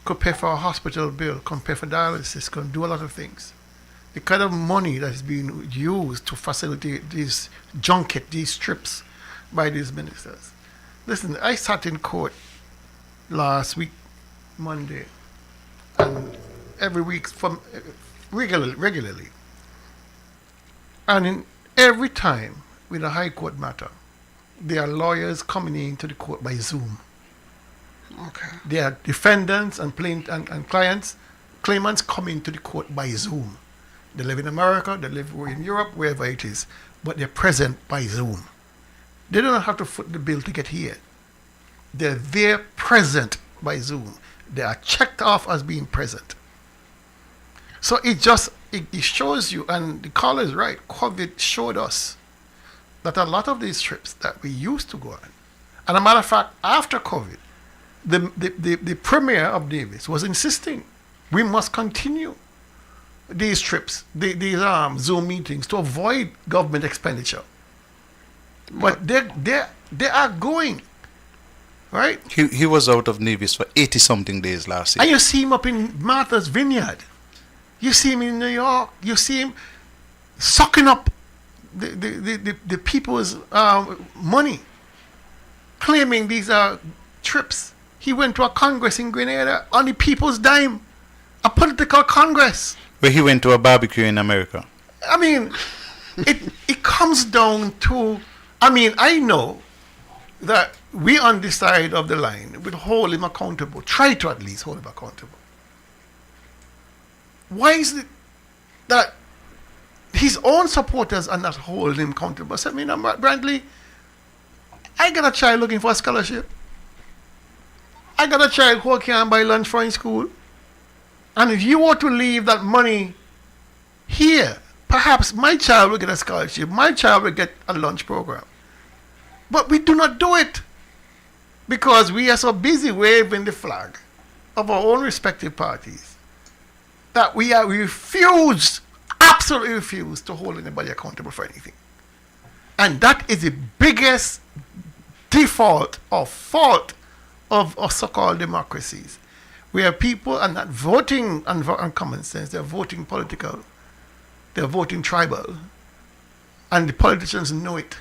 could pay for a hospital bill, could pay for dialysis, could do a lot of things. The kind of money that is being used to facilitate these these trips by these ministers. Listen, I sat in court last week, Monday, and every week from regularly. And in every time with a high court matter, there are lawyers coming into the court by Zoom. Okay. There are defendants and claimants coming to the court by Zoom. They live in America, they live in Europe, wherever it is, but they're present by Zoom. They don't have to foot the bill to get here. They're there present by Zoom. They are checked off as being present. So it shows you, and the caller is right, COVID showed us that a lot of these trips that we used to go on, and a matter of fact, after COVID, the premier of Nevis was insisting we must continue these trips, these Zoom meetings to avoid government expenditure. But they are going, right? He was out of Nevis for 80-something days last year. And you see him up in Martha's Vineyard. You see him in New York. You see him sucking up the people's money, claiming these are trips. He went to a congress in Grenada on the people's dime, a political congress. Where he went to a barbecue in America. I mean, it comes down to, I know that we on this side of the line will hold him accountable, try to at least hold him accountable. Why is it that his own supporters are not holding him accountable? So, Brantley, I got a child looking for a scholarship. I got a child who can't buy lunch for in school. And if you were to leave that money here, perhaps my child will get a scholarship, my child will get a lunch program. But we do not do it because we are so busy waving the flag of our own respective parties that we absolutely refuse to hold anybody accountable for anything. And that is the biggest default or fault of so-called democracies, where people are not voting on common sense, they're voting political, they're voting tribal, and the politicians know it,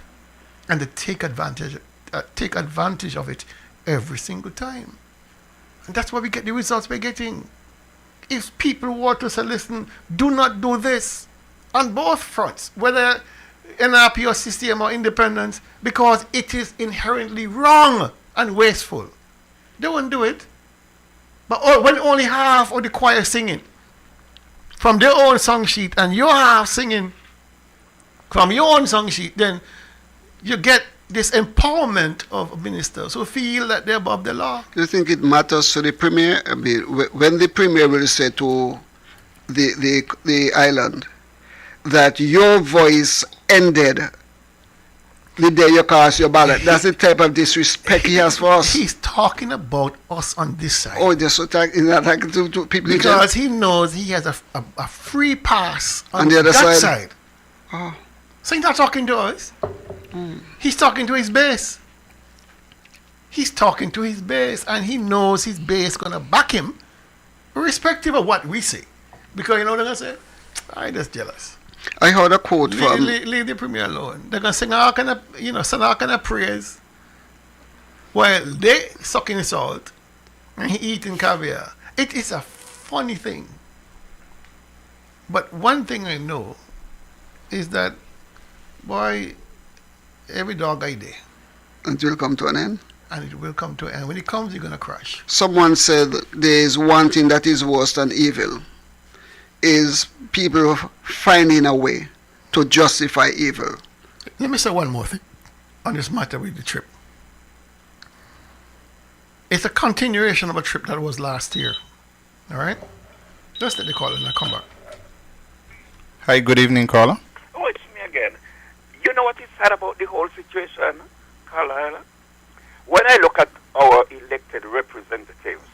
and they take advantage of it every single time. And that's why we get the results we're getting. If people want to say, listen, do not do this on both fronts, whether NRP or CCM or independence, because it is inherently wrong and wasteful, they won't do it. But when only half of the choir singing from their own song sheet and your half singing from your own song sheet, then you get this empowerment of ministers who feel that they're above the law. Do you think it matters to the premier? When the premier will say to the island that your voice ended the day you cast your ballot, that's the type of disrespect he has for us. He's talking about us on this side. Oh, just attacking to people. Because he knows he has a free pass on the other that side. Oh. So. So he's not talking to us. He's talking to his base. he's talking to his base, and he knows his base going to back him, irrespective of what we say. Because you know what they're going to say? I'm just jealous. I heard a quote from... Leave the premier alone. They're going to sing all kind of, sing all kind of praise while they sucking salt and he eating caviar. It is a funny thing. But one thing I know is that, boy, every dog I day. And it will come to an end? And it will come to an end. When it comes, you're going to crash. Someone said there is one thing that is worse than evil, is people finding a way to justify evil. Let me say one more thing on this matter with the trip. It's a continuation of a trip that was last year. All right? Just let the call and I'll come back. Hi, good evening, caller. Oh, it's me again. You know what is sad about the whole situation, Carlisle? When I look at our elected representatives,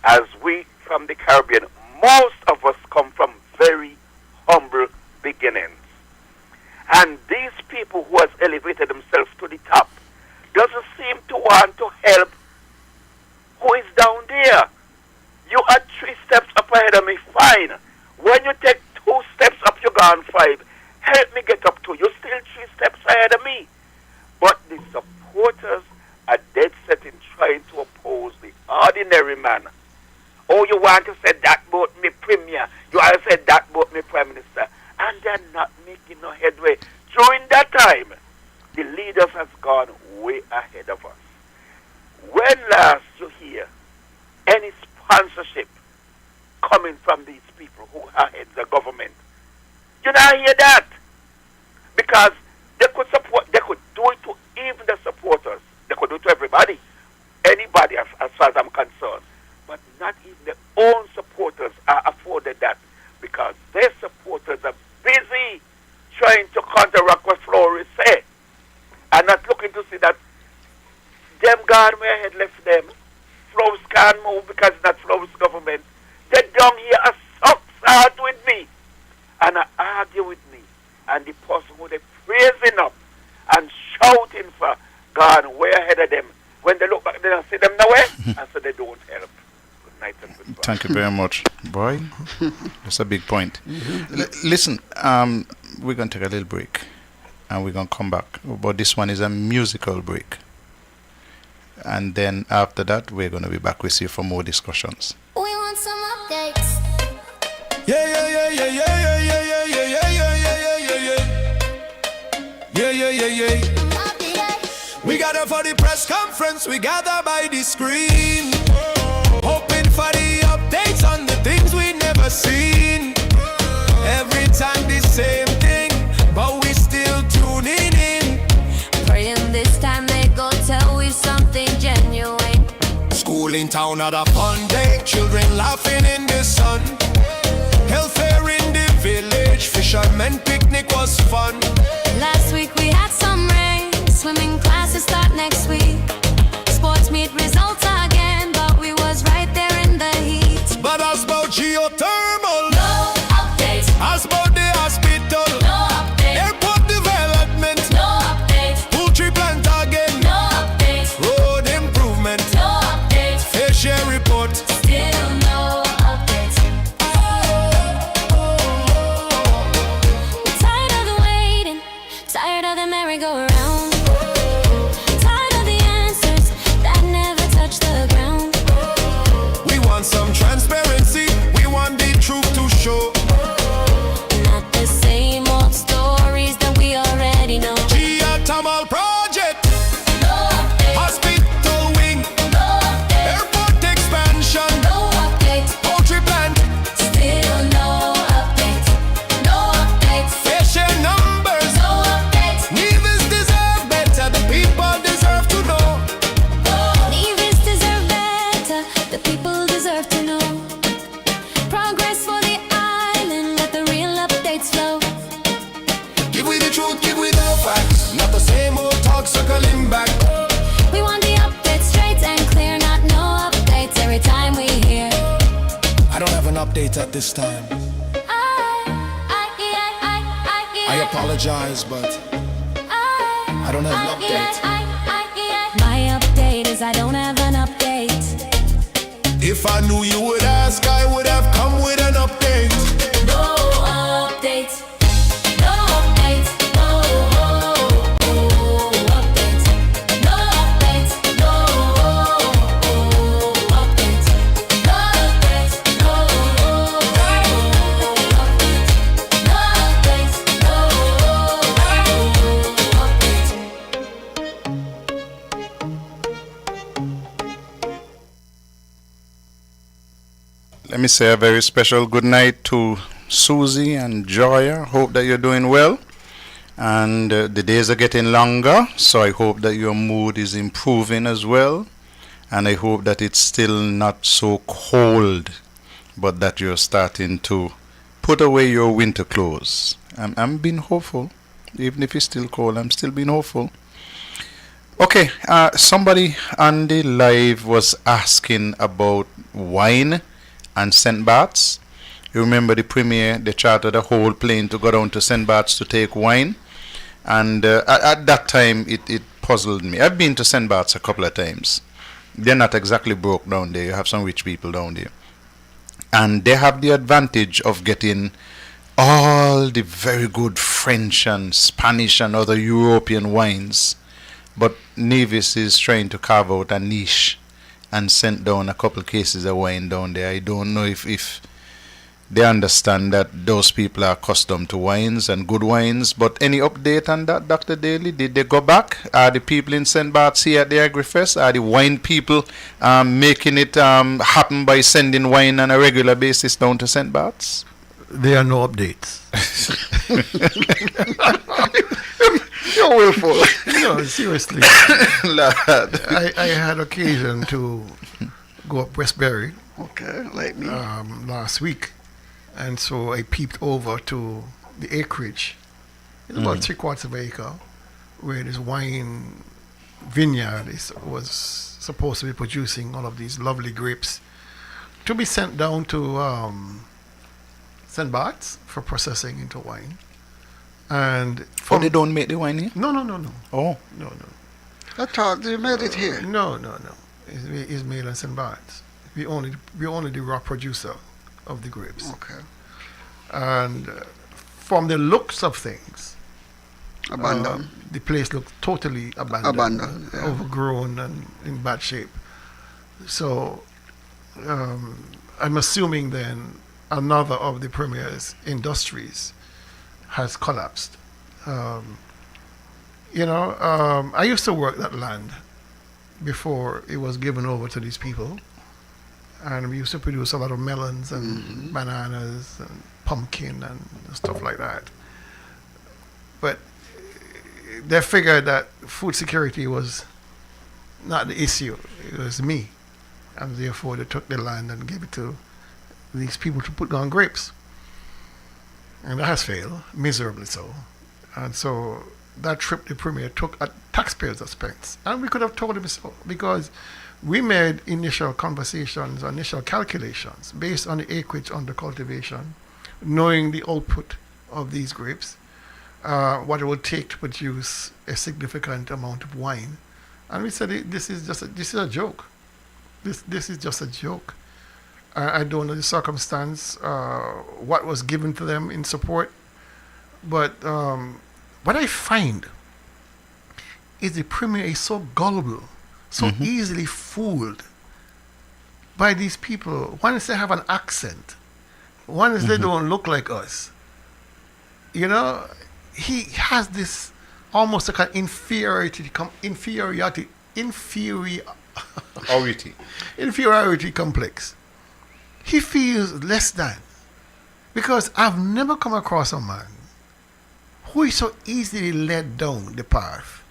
as we from the Caribbean, most of us come from very humble beginnings. And these people who has elevated themselves to the top doesn't seem to want to help who is down there. You are 3 steps up ahead of me, fine. When you take 2 steps up, you're gone 5. Help me get up to you. Still 3 steps ahead of me. But the supporters are dead set in trying to oppose the ordinary man. Oh, you want to say that about me premier. You want to say that about me prime minister. And they're not making no headway. During that time, the leaders have gone way ahead of us. When last you hear any sponsorship coming from these people who are heads of government? You not hear that? Because they could do it to even the supporters. They could do it to everybody. Anybody as far as I'm concerned. But not even their own supporters are afforded that because their supporters are busy trying to counteract what Flory say and not looking to see that them gone way ahead left them. Flowers can't move because it's not Flowers government. They down here are sucks with me and argue with me. And the person who they praising up and shouting for gone way ahead of them. When they look back, they don't see them nowhere, and so they don't help. Good night and goodbye. Thank you very much. Boy, that's a big point. Listen, we're going to take a little break, and we're going to come back. But this one is a musical break. And then after that, we're going to be back with you for more discussions. We want some updates. Yeah, yeah, yeah, yeah, yeah, yeah, yeah, yeah, yeah, yeah, yeah, yeah, yeah, yeah, yeah, yeah. We gather for the press conference, we gather by the screen, hoping for the updates on the things we never seen. Every time the same thing, but we still tuning in. Praying this time they go tell we something genuine. School in town had a fun day, children laughing in the sun. Health fair in the village, fishermen picnic was fun. Last week we had some rain, swimming classes start next week. Sports meet results again, but we was right there in the heat. But as about geothermal, no update. As about the hospital, no update. Airport development, no update. Poultry plant again, no update. Road improvement, no update. Fair share report, still no update. We're tired of the waiting, tired of the merry-go-round, tired of the answers that never touch the ground. We want some transparency, we want the truth to show. Not the same old stories that we already know. Geothermal project, no update. Hospital wing, no update. Airport expansion, no update. Poultry plant, Still no update. No update. fair share numbers, No update. Nevis deserve better, the people deserve to know. Nevis deserve better. The people deserve to know. Progress for the island. Let the real updates flow. Give we the truth, give we the facts, not the same old talk circling back. We want the updates straight and clear. Not no updates every time we hear. I don't have an update at this time. I apologize, but I don't have an update. My update. If I knew you would ask, I would have come with an update. No updates. No updates. No updates. No updates. No updates. No updates. No updates. Let me say a very special good night to Susie and Joya. Hope that you're doing well. And the days are getting longer, so I hope that your mood is improving as well. And I hope that it's still not so cold, but that you're starting to put away your winter clothes. I'm being hopeful. Even if it's still cold, I'm still being hopeful. Okay, somebody on the live was asking about wine and St. Bart's. You remember the premier, they chartered a whole plane to go down to St. Bart's to take wine. And at that time, it puzzled me. I've been to St. Bart's a couple of times. They're not exactly broke down there. You have some rich people down there. And they have the advantage of getting all the very good French and Spanish and other European wines. But Nevis is trying to carve out a niche and sent down a couple cases of wine down there. I don't know if they understand that those people are accustomed to wines and good wines. But any update on that, Dr. Daly? Did they go back? Are the people in St. Bart's here at the AgriFest? Are the wine people making it happen by sending wine on a regular basis down to St. Bart's? There are no updates. You're willful. No, seriously. I had occasion to go up Westbury. Okay, like me. Last week. And so I peeped over to the acreage. It's about 3/4 of an acre where this wine vineyard was supposed to be producing all of these lovely grapes to be sent down to St. Bart's for processing into wine. And they don't make the wine here? No. Oh. No. I thought they made it here. No. It's made in St. Bart's. We only the raw producer of the grapes. Okay. And from the looks of things, abandoned. The place looked totally abandoned, yeah. Overgrown and in bad shape. So I'm assuming then another of the premier's industries has collapsed. I used to work that land before it was given over to these people. And we used to produce a lot of melons and bananas and pumpkin and stuff like that. But they figured that food security was not the issue. It was me. And therefore they took the land and gave it to these people to put down grapes. And that has failed, miserably so. And so that trip the premier took at taxpayers' expense. And we could have told him so, because we made initial conversations, initial calculations based on the acreage under cultivation, knowing the output of these grapes, what it would take to produce a significant amount of wine. And we said, this is a joke. This is just a joke. I don't know the circumstance, what was given to them in support. But what I find is the premier is so gullible, so easily fooled by these people. Once they have an accent, once they don't look like us, he has this almost like an inferiority complex. He feels less than, because I've never come across a man who is so easily led down the path.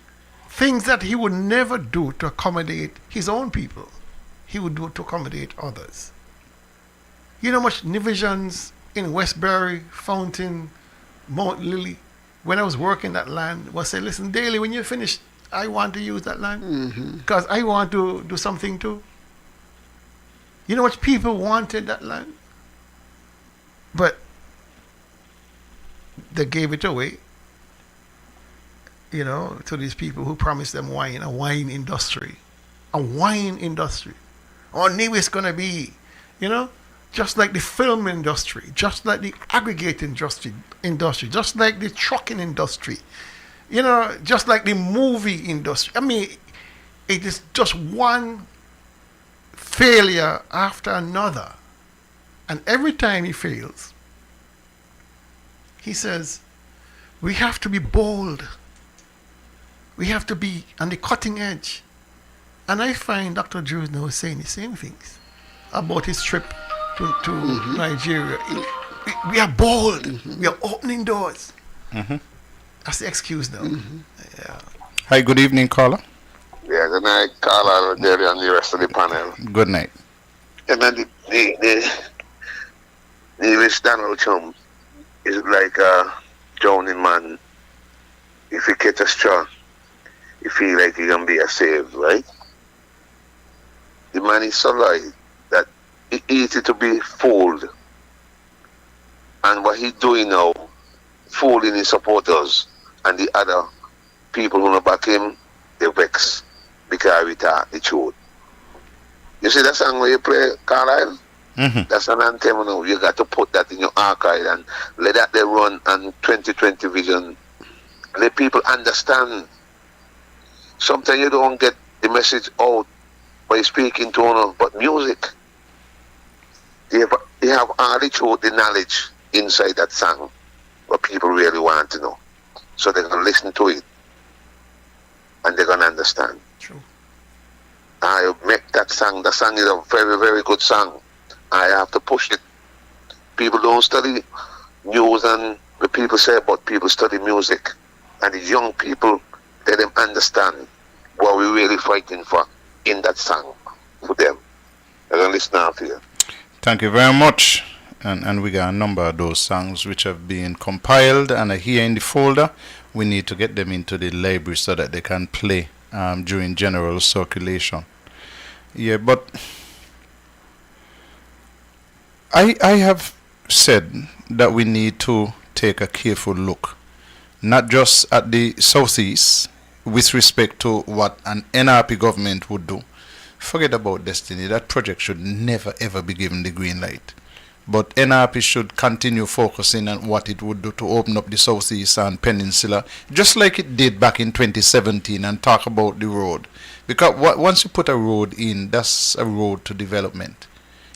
Things that he would never do to accommodate his own people, he would do to accommodate others. You know how much divisions in Westbury, Fountain, Mount Lily, when I was working that land, was say, listen, Daly, when you finish, I want to use that land because I want to do something too. You know what people wanted that land? But they gave it away, to these people who promised them wine, a wine industry. A wine industry. or Nevis going to be, just like the film industry, just like the aggregate industry, just like the trucking industry, just like the movie industry. I mean, it is just one failure after another. And every time he fails, he says, we have to be bold. We have to be on the cutting edge. And I find Dr. Drews now saying the same things about his trip to Nigeria. We are bold. We are opening doors. That's the excuse now. Yeah. Hi, good evening, caller. Yeah, good night, Carla, Jerry, and the rest of the panel. Good night. And then the Nevis Donald Trump is like a drowning man. If he catch a straw, he feel like he gonna be saved, right? The man is so light that it's easy to be fooled. And what he's doing now, fooling his supporters and the other people who don't back him, they vex because we talk the truth. You see that song where you play, Carlisle? That's an anthem. You got to put that in your archive and let that they run on 2020 vision. Let people understand. Sometimes you don't get the message out by speaking to them, but music. They have all the truth, the knowledge inside that song, what people really want to know. So they're going to listen to it and they're going to understand. True. I make that song. The song is a very, very good song. I have to push it. People don't study news and the people say, but people study music. And the young people, let them understand what we're really fighting for in that song for them. I'm going to listen out here. Thank you very much. And we got a number of those songs which have been compiled and are here in the folder. We need to get them into the library so that they can play during general circulation. Yeah, but I have said that we need to take a careful look, not just at the Southeast with respect to what an NRP government would do. Forget about Destiny. That project should never ever be given the green light. But NRP should continue focusing on what it would do to open up the Southeast and Peninsula, just like it did back in 2017, and talk about the road. Because once you put a road in, that's a road to development.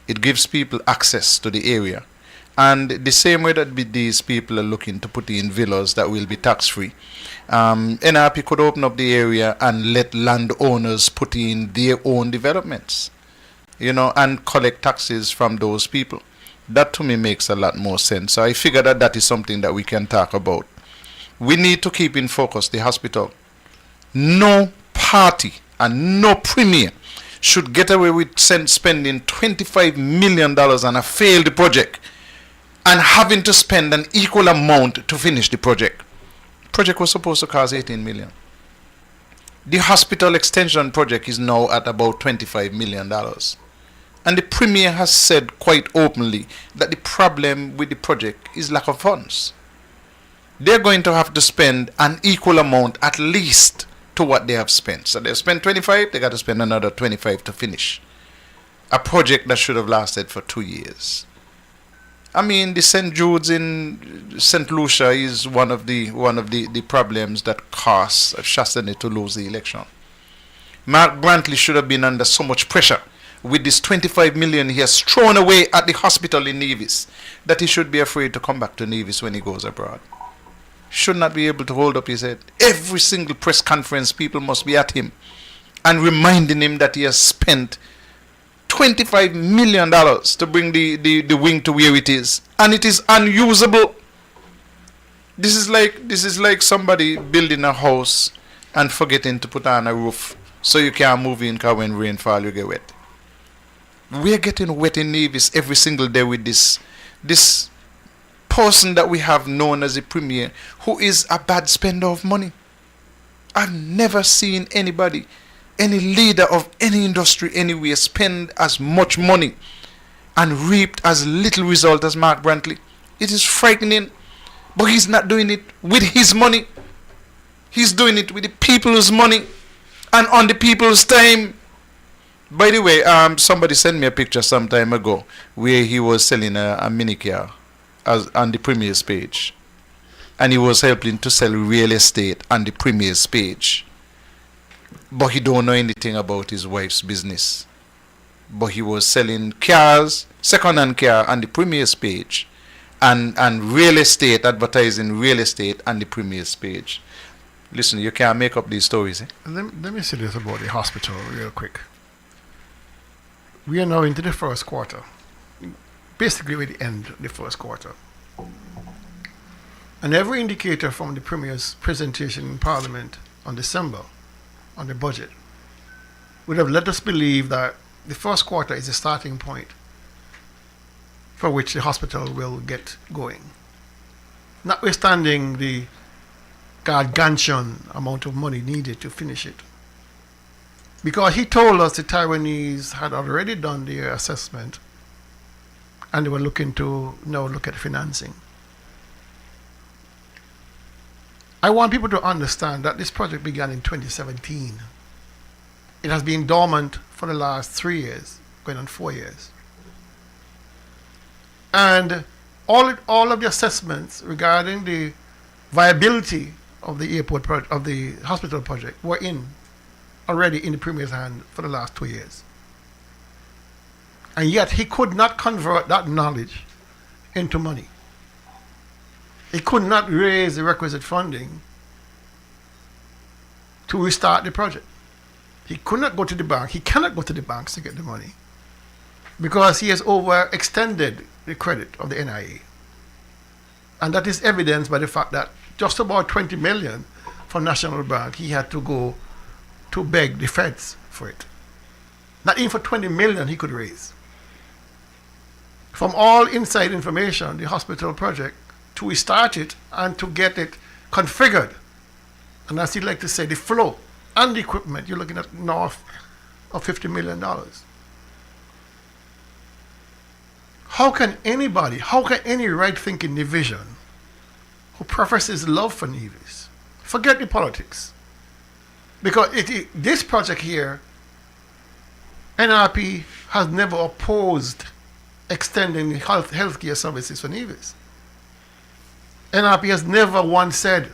It gives people access to the area. And the same way that these people are looking to put in villas that will be tax-free, NRP could open up the area and let landowners put in their own developments, and collect taxes from those people. That to me makes a lot more sense. So I figure that is something that we can talk about. We need to keep in focus the hospital. No party and no premier should get away with spending $25 million on a failed project and having to spend an equal amount to finish the project. Project was supposed to cost $18 million. The hospital extension project is now at about $25 million. And the Premier has said quite openly that the problem with the project is lack of funds. They're going to have to spend an equal amount at least to what they have spent. So they've spent 25, they got to spend another 25 to finish a project that should have lasted for 2 years. I mean, the St. Jude's in St. Lucia is one of the problems that caused Chastany to lose the election. Mark Brantley should have been under so much pressure with this $25 million he has thrown away at the hospital in Nevis that he should be afraid to come back to Nevis when he goes abroad. Should not be able to hold up his head. Every single press conference, people must be at him and reminding him that he has spent $25 million to bring the wing to where it is, and it is unusable. This is like somebody building a house and forgetting to put on a roof so you can't move in, because when rain fall you get wet. We're getting wet in Nevis every single day with this person that we have known as a premier who is a bad spender of money. I've never seen anybody, any leader of any industry anywhere, spend as much money and reaped as little result as Mark Brantley. It is frightening, but he's not doing it with his money. He's doing it with the people's money and on the people's time. By the way, somebody sent me a picture some time ago where he was selling a minicare on the Premier's page. And he was helping to sell real estate on the Premier's page. But he don't know anything about his wife's business. But he was selling cars, second-hand car on the Premier's page. And real estate, advertising real estate on the Premier's page. Listen, you can't make up these stories. Let me say this about the hospital real quick. We are now into the first quarter. Basically, we're at the end of the first quarter. And every indicator from the Premier's presentation in Parliament on December, on the budget, would have let us believe that the first quarter is the starting point for which the hospital will get going. Notwithstanding the gargantuan amount of money needed to finish it. Because he told us the Taiwanese had already done their assessment and they were looking to now look at financing. I want people to understand that this project began in 2017. It has been dormant for the last 3 years, going on 4 years. And all of the assessments regarding the viability of the airport of the hospital project were already in the Premier's hand for the last 2 years. And yet he could not convert that knowledge into money. He could not raise the requisite funding to restart the project. He could not go to the bank. He cannot go to the banks to get the money because he has overextended the credit of the NIA. And that is evidenced by the fact that just about 20 million from National Bank, he had to go to beg the feds for it. Not even for 20 million he could raise. From all inside information, the hospital project, to restart it and to get it configured, and as you like to say, the flow and the equipment, you're looking at north of $50 million. How can any right-thinking division who professes love for Nevis forget the politics? Because this project here, NRP has never opposed extending healthcare services for Nevis. NRP has never once said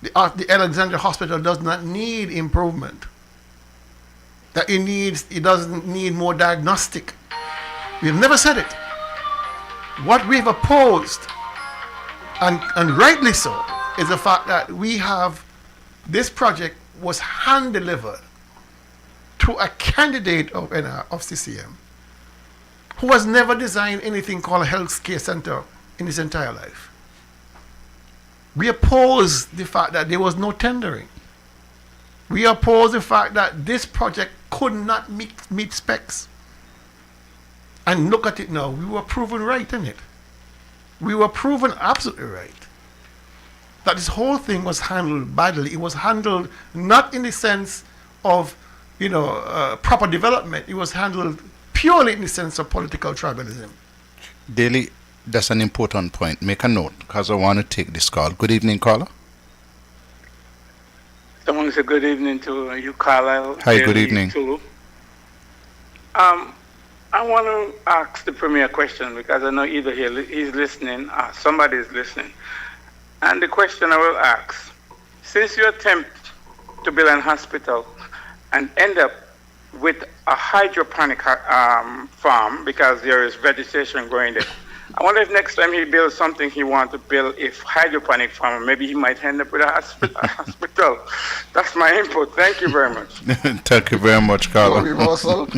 the Alexandria Hospital does not need improvement, that it doesn't need more diagnostic. We've never said it. What we've opposed, and rightly so, is the fact that this project was hand-delivered to a candidate of CCM who has never designed anything called a health care center in his entire life. We oppose the fact that there was no tendering. We oppose the fact that this project could not meet specs. And look at it now, we were proven right in it. We were proven absolutely right. That this whole thing was handled badly. It was handled not in the sense of, proper development. It was handled purely in the sense of political tribalism. Daily, that's an important point. Make a note, because I want to take this call. Good evening, caller. Someone to say good evening to you, Carlisle. Hi, good evening. Tulu. I want to ask the Premier a question because I know either he's listening or somebody is listening. And the question I will ask, since you attempt to build an hospital and end up with a hydroponic farm because there is vegetation growing there, I wonder if next time he builds something he wants to build a hydroponic farm, maybe he might end up with a hospital. That's my input. Thank you very much. Thank you very much, Carla.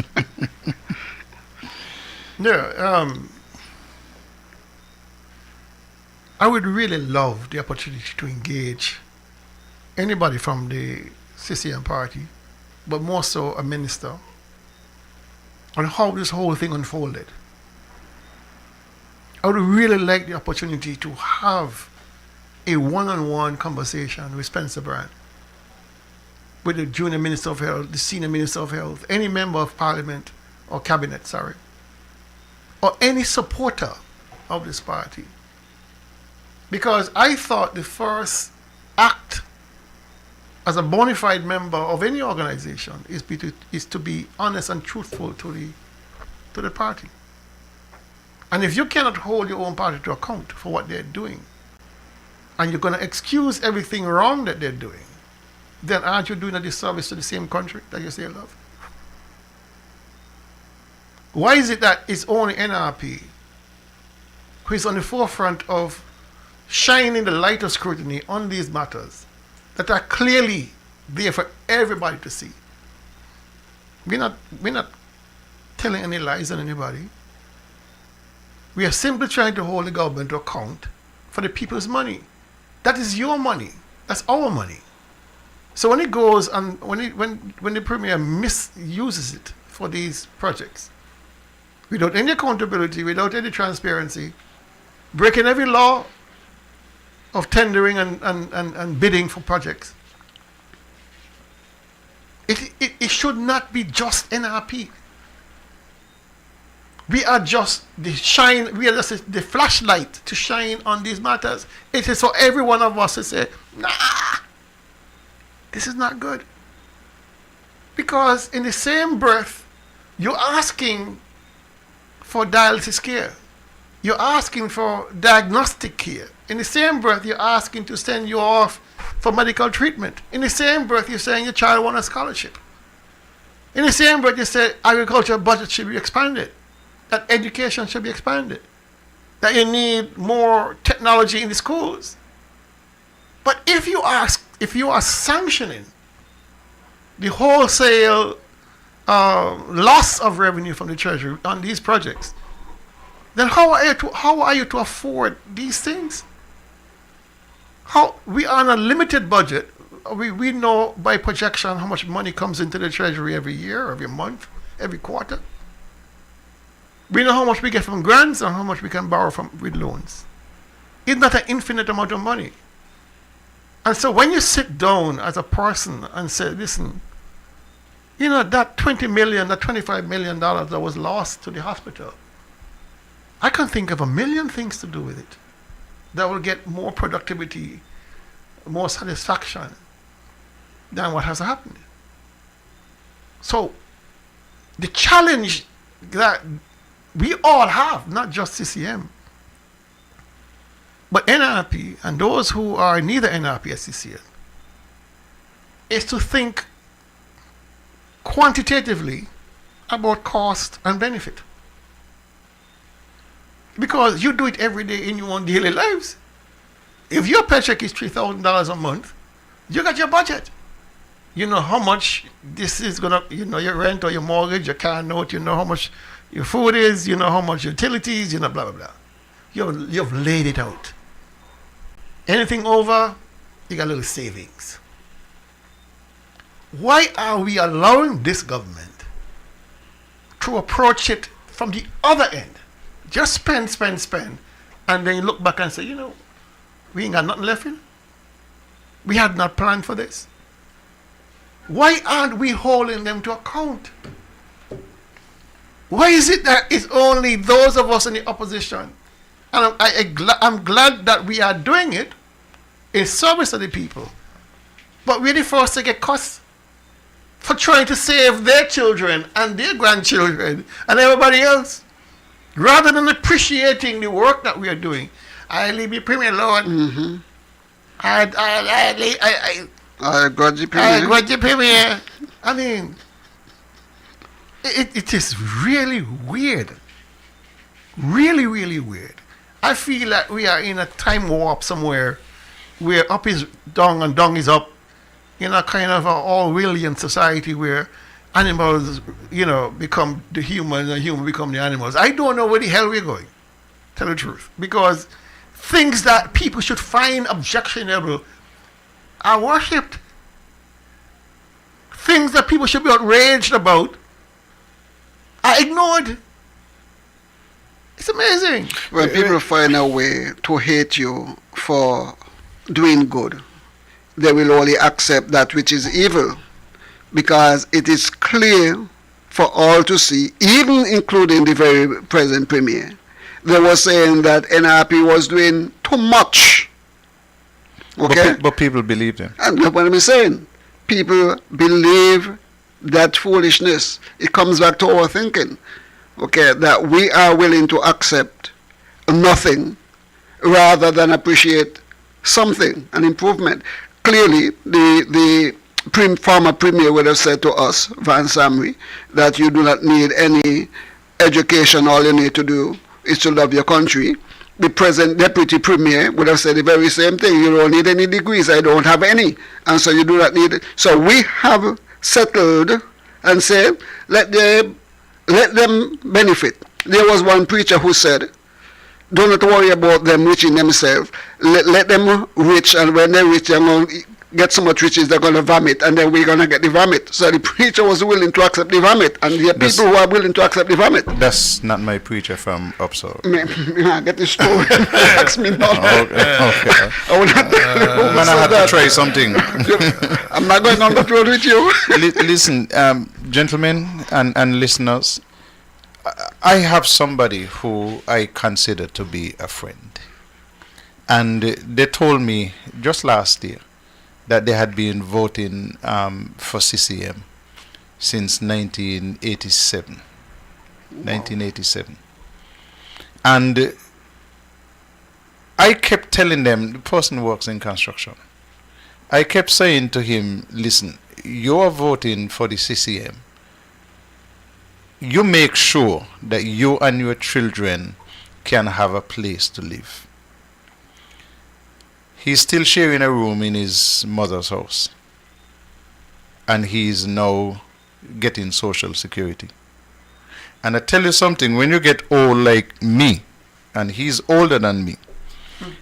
Yeah, I would really love the opportunity to engage anybody from the CCM party, but more so a minister, on how this whole thing unfolded. I would really like the opportunity to have a one-on-one conversation with Spencer Brand, with the junior minister of health, the senior minister of health, any member of parliament or cabinet, or any supporter of this party. Because I thought the first act as a bona fide member of any organization is to be honest and truthful to the party. And if you cannot hold your own party to account for what they're doing, and you're going to excuse everything wrong that they're doing, then aren't you doing a disservice to the same country that you say you love? Why is it that it's only NRP who is on the forefront of shining the light of scrutiny on these matters that are clearly there for everybody to see? We're not telling any lies on anybody. We are simply trying to hold the government to account for the people's money. That is your money. That's our money. So when it goes and when the Premier misuses it for these projects, without any accountability, without any transparency, breaking every law of tendering and bidding for projects, it should not be just NRP. We are just the flashlight to shine on these matters. It is for every one of us to say, nah, this is not good. Because in the same breath, you're asking for dialysis care. You're asking for diagnostic care. In the same breath, you're asking to send you off for medical treatment. In the same breath, you're saying your child wants a scholarship. In the same breath, you say agriculture budget should be expanded, that education should be expanded, that you need more technology in the schools. But if you are sanctioning the wholesale loss of revenue from the Treasury on these projects, then how are you to afford these things? How we are on a limited budget. We know by projection how much money comes into the Treasury every year, every month, every quarter. We know how much we get from grants and how much we can borrow with loans. It's not an infinite amount of money. And so when you sit down as a person and say, listen, you know, that $20 million, that $25 million that was lost to the hospital, I can think of a million things to do with it that will get more productivity, more satisfaction than what has happened. So the challenge that we all have, not just CCM, but NRP and those who are neither NRP or CCM, is to think quantitatively about cost and benefit. Because you do it every day in your own daily lives. If your paycheck is $3,000 a month, you got your budget. You know how much this is gonna, you know, your rent or your mortgage, your car note, you know how much your food is, you know how much utilities, you know, blah, blah, blah. You've laid it out. Anything over, you got a little savings. Why are we allowing this government to approach it from the other end? Just spend, and then you look back and say, you know, we ain't got nothing left in. We had not planned for this. Why aren't we holding them to account? Why is it that it's only those of us in the opposition? And I'm glad that we are doing it in service of the people. But we're the first to get cussed for trying to save their children and their grandchildren and everybody else, rather than appreciating the work that we are doing. I leave you, Premier Lord. Mm-hmm. I grudge you, Premier. I mean, it is really weird. Really, really weird. I feel like we are in a time warp somewhere where up is down and down is up, in a kind of an Orwellian society where animals, you know, become the humans and humans become the animals. I don't know where the hell we're going, tell the truth. Because things that people should find objectionable are worshipped. Things that people should be outraged about are ignored. It's amazing. When people find a way to hate you for doing good, they will only accept that which is evil, because it is clear for all to see, even including the very present Premier. They were saying that NRP was doing too much. Okay? But people believe them. And that's what I'm saying. people believe that foolishness. It comes back to our thinking, okay, that we are willing to accept nothing rather than appreciate something, an improvement. Clearly, the former premier would have said to us, Van Samri, that you do not need any education. All you need to do is to love your country. The present deputy premier would have said the very same thing. You don't need any degrees. I don't have any. And so you do not need it. So we have settled and said, let them benefit. There was one preacher who said, do not worry about them reaching themselves. Let them rich, and when they reach, they're going to get so much riches, they're going to vomit, and then we're going to get the vomit. So the preacher was willing to accept the vomit, and there are people who are willing to accept the vomit. That's not my preacher from Upsall. Get the story. Ask me now. Okay. I will not man, I have to try something. I'm not going on that road with you. Listen, gentlemen and listeners, I have somebody who I consider to be a friend. And they told me just last year that they had been voting for CCM since 1987. Wow. 1987. And I kept telling them, the person works in construction. I kept saying to him, listen, you are voting for the CCM. You make sure that you and your children can have a place to live. He's still sharing a room in his mother's house. And he's now getting Social Security. And I tell you something, when you get old like me, and he's older than me,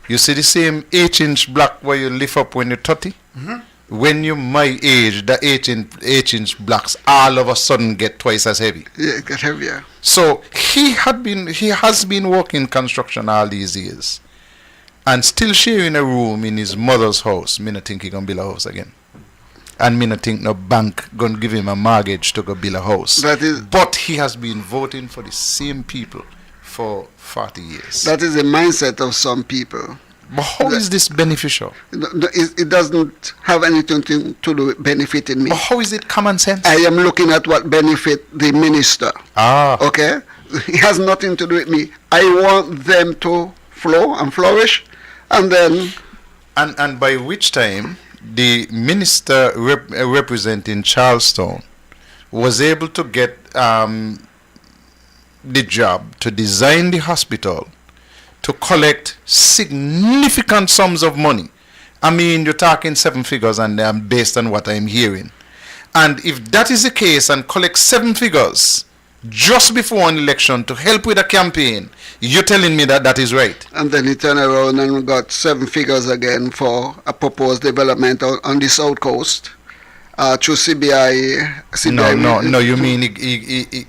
you see the same 8-inch block where you lift up when you're 30? Mm-hmm. When you're my age, the 8-inch blocks all of a sudden get twice as heavy. Yeah, it get heavier. So he has been working construction all these years, and still sharing a room in his mother's house. Me not think he gonna build a house again, and me not think no bank gonna give him a mortgage to go build a house. But he has been voting for the same people for 40 years. That is the mindset of some people. But how is this beneficial? It doesn't have anything to do with benefiting me. But how is it common sense? I am looking at what benefit the minister. Okay? It has nothing to do with me. I want them to flow and flourish, and then... And by which time, the minister representing Charlestown was able to get the job to design the hospital, to collect significant sums of money. I mean, you're talking 7 figures, and based on what I'm hearing. And if that is the case, and collect 7 figures just before an election to help with a campaign, you're telling me that that is right? And then he turned around and got 7 figures again for a proposed development on the South Coast. Through CBI. No. You mean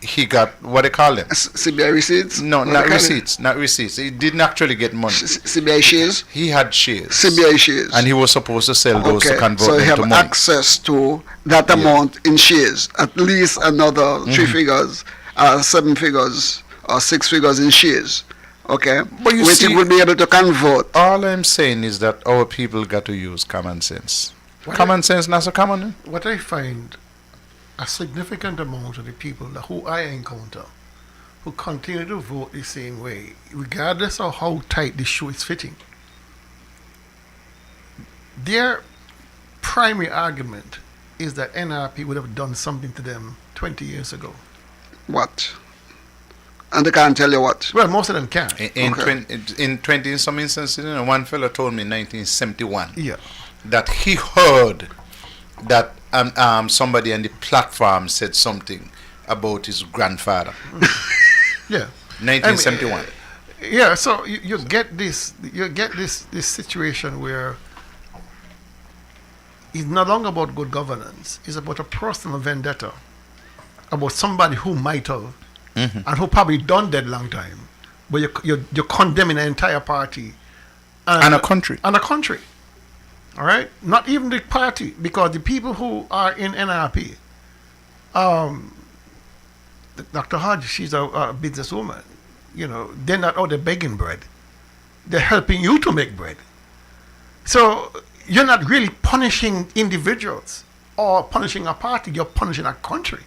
he got what they call them? CBI receipts? No, not receipts. Not receipts. He didn't actually get money. CBI shares? He had shares. CBI shares. And he was supposed to sell those to convert so them to money. So he have access to that amount in shares. At least another 3 figures, 7 figures, or 6 figures in shares. Okay? But which he would be able to convert. All I'm saying is that our people got to use common sense. Common sense, not so common. What I find, a significant amount of the people who I encounter who continue to vote the same way, regardless of how tight the shoe is fitting, their primary argument is that NRP would have done something to them 20 years ago. What? And they can't tell you what? Well, most of them can. In 20 in some instances, one fellow told me in 1971. Yeah. That he heard that somebody on the platform said something about his grandfather. Yeah. 1971. Yeah, so you get this situation where it's no longer about good governance. It's about a personal vendetta about somebody who might have and who probably done that long time, but you're condemning an entire party and a country. All right, not even the party, because the people who are in NRP, Dr. Hodge, she's a businesswoman. You know, they're not out there begging bread; they're helping you to make bread. So you're not really punishing individuals. or punishing a party, you're punishing a country.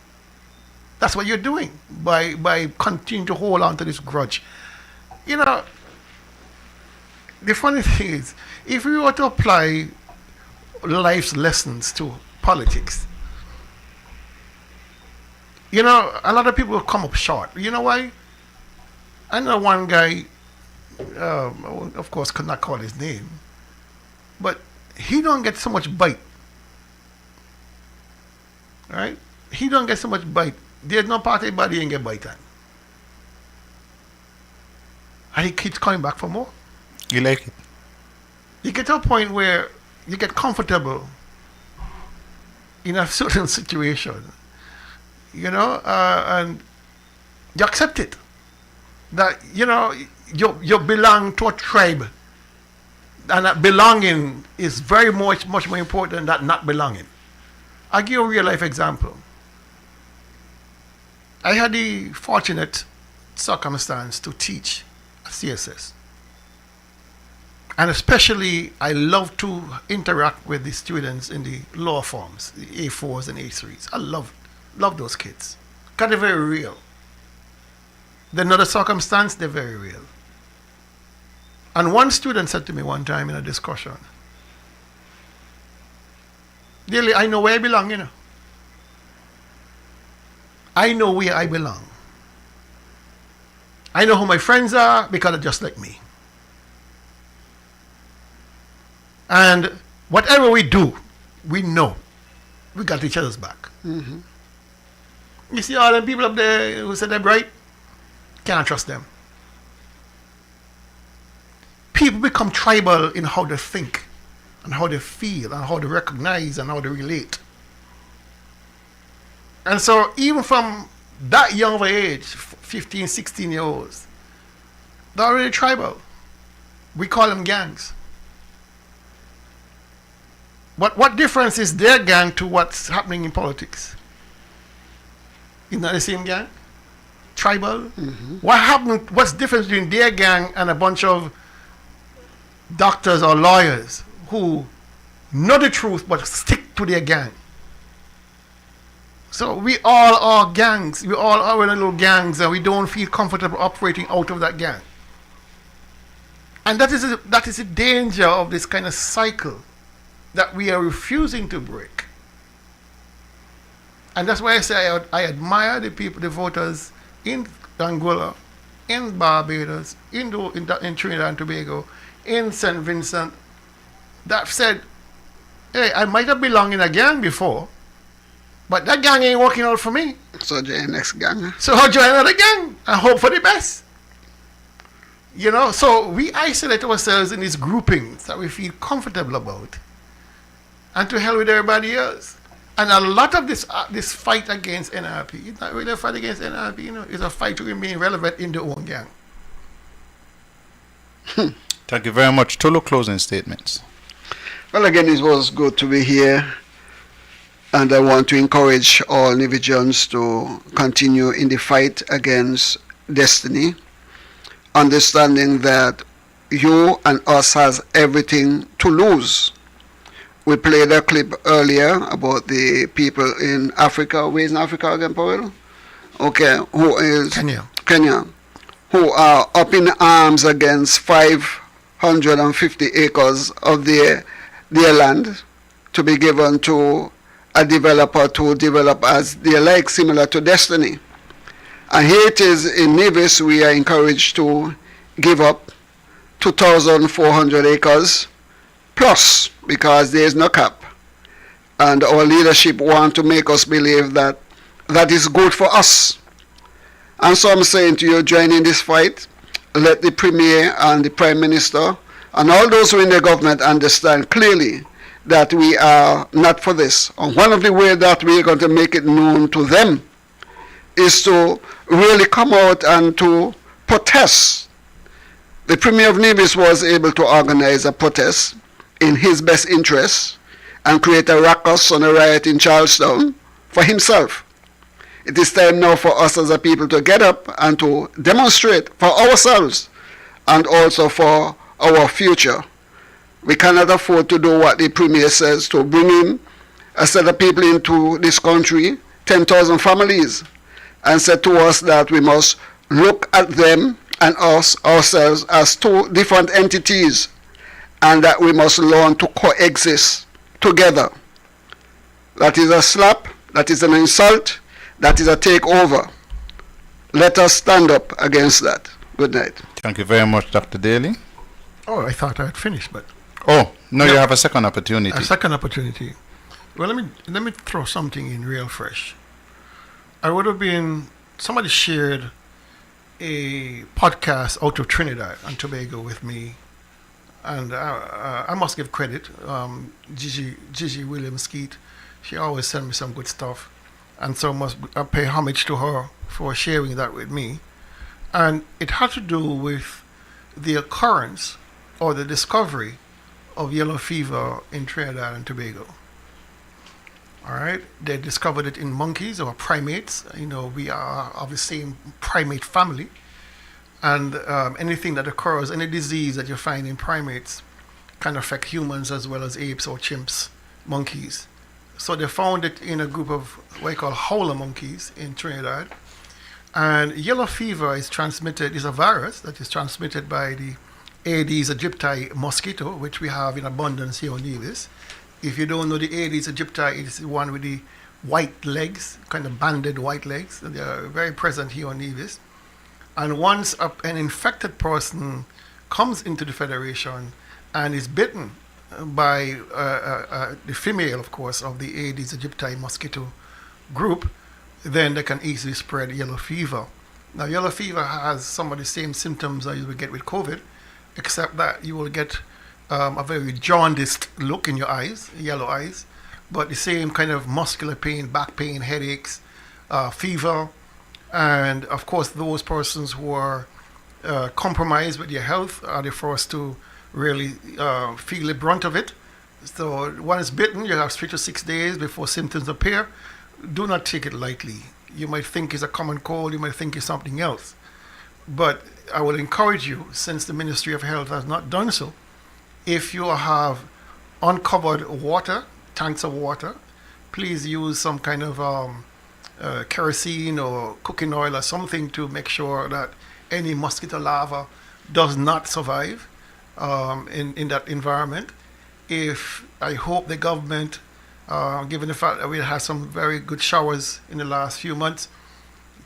That's what you're doing by continuing to hold on to this grudge. You know, the funny thing is, if we were to apply life's lessons to politics, you know, a lot of people will come up short. You know why? I know one guy, of course, could not call his name, but he don't get so much bite. Right? He don't get so much bite. There's no party body ain't get bite on. And he keeps coming back for more. You like it? You get to a point where you get comfortable in a certain situation, you know, and you accept it. That, you know, you belong to a tribe, and that belonging is very much more important than that not belonging. I'll give you a real life example. I had the fortunate circumstance to teach at CSS. And especially, I love to interact with the students in the lower forms, the A4s and A3s. I love those kids. Because they're very real. They're not a circumstance, they're very real. And one student said to me one time in a discussion, "Really, I know where I belong, you know. I know where I belong. I know who my friends are because they're just like me. And whatever we do, we know we got each other's back." Mm-hmm. You see all them people up there who said they're bright? Can't trust them. People become tribal in how they think and how they feel and how they recognize and how they relate. And so even from that young of age, 15, 16 years old, they're already tribal. We call them gangs. But what difference is their gang to what's happening in politics? Isn't that the same gang? Tribal? Mm-hmm. What's the difference between their gang and a bunch of doctors or lawyers who know the truth but stick to their gang? So we all are gangs. We all are in little gangs, and we don't feel comfortable operating out of that gang. And that is the danger of this kind of cycle that we are refusing to break. And that's why I say I admire the people, the voters in Angola, in Barbados, in Trinidad and Tobago, in St. Vincent, that said, hey, I might have belonged in a gang before, but that gang ain't working out for me. So join next gang. So I'll join another gang and hope for the best. You know, so we isolate ourselves in these groupings that we feel comfortable about, and to hell with everybody else. And a lot of this fight against NRP, it's not really a fight against NRP, you know, it's a fight to remain relevant in their own gang. Thank you very much. Tolo, closing statements. Well, again, it was good to be here. And I want to encourage all Nevians to continue in the fight against destiny, understanding that you and us has everything to lose. We played a clip earlier about the people in Africa. Where is in Africa again, Powell? Okay, who is Kenya, who are up in arms against 550 acres of their land to be given to a developer to develop as they like, similar to Destiny. And here it is in Nevis, we are encouraged to give up 2,400 acres plus, because there is no cap. And our leadership want to make us believe that that is good for us. And so I'm saying to you, join in this fight. Let the Premier and the Prime Minister and all those who are in the government understand clearly that we are not for this. And one of the ways that we are going to make it known to them is to really come out and to protest. The Premier of Nevis was able to organize a protest in his best interest and create a ruckus and a riot in Charlestown for himself. It is time now for us as a people to get up and to demonstrate for ourselves and also for our future. We cannot afford to do what the Premier says, to bring in a set of people into this country, 10,000 families, and said to us that we must look at them and us ourselves as two different entities, and that we must learn to coexist together. That is a slap, that is an insult, that is a takeover. Let us stand up against that. Good night. Thank you very much, Dr. Daly. Oh, I thought I had finished, but... Oh, no, you have a second opportunity. A second opportunity. Well, let me throw something in real fresh. I would have been... Somebody shared a podcast out of Trinidad and Tobago with me, and I must give credit. Gigi Williams-Skeet, she always sends me some good stuff, and so I pay homage to her for sharing that with me. And it had to do with the occurrence or the discovery of yellow fever in Trinidad and Tobago. All right, they discovered it in monkeys or primates. You know, we are of the same primate family, and anything that occurs, any disease that you find in primates, can affect humans as well as apes or chimps, monkeys. So they found it in a group of what we call howler monkeys in Trinidad, and yellow fever is a virus that is transmitted by the Aedes aegypti mosquito, which we have in abundance here on Nevis. If you don't know the Aedes aegypti, it's the one with the white legs, kind of banded white legs. They are very present here on Nevis. And once an infected person comes into the Federation and is bitten by the female, of course, of the Aedes aegypti mosquito group, then they can easily spread yellow fever. Now, yellow fever has some of the same symptoms that you will get with COVID, except that you will get a very jaundiced look in your eyes, yellow eyes, but the same kind of muscular pain, back pain, headaches, fever, and of course those persons who are compromised with their health are the first to really feel the brunt of it. So once bitten, you have 3 to 6 days before symptoms appear. Do not take it lightly. You might think it's a common cold, you might think it's something else. But I will encourage you, since the Ministry of Health has not done so, if you have uncovered water, tanks of water, please use some kind of kerosene or cooking oil or something to make sure that any mosquito larva does not survive in that environment. I hope the government, given the fact that we had some very good showers in the last few months,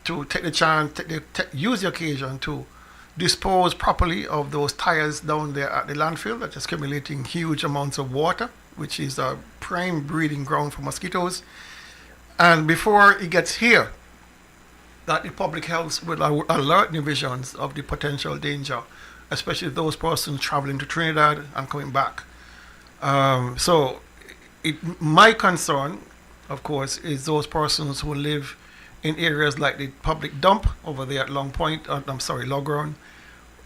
to take the chance, use the occasion to dispose properly of those tires down there at the landfill that's accumulating huge amounts of water, which is a prime breeding ground for mosquitoes. And before it gets here, that the public health will alert divisions of the potential danger, especially those persons traveling to Trinidad and coming back. So my concern, of course, is those persons who live in areas like the public dump over there at Long Ground,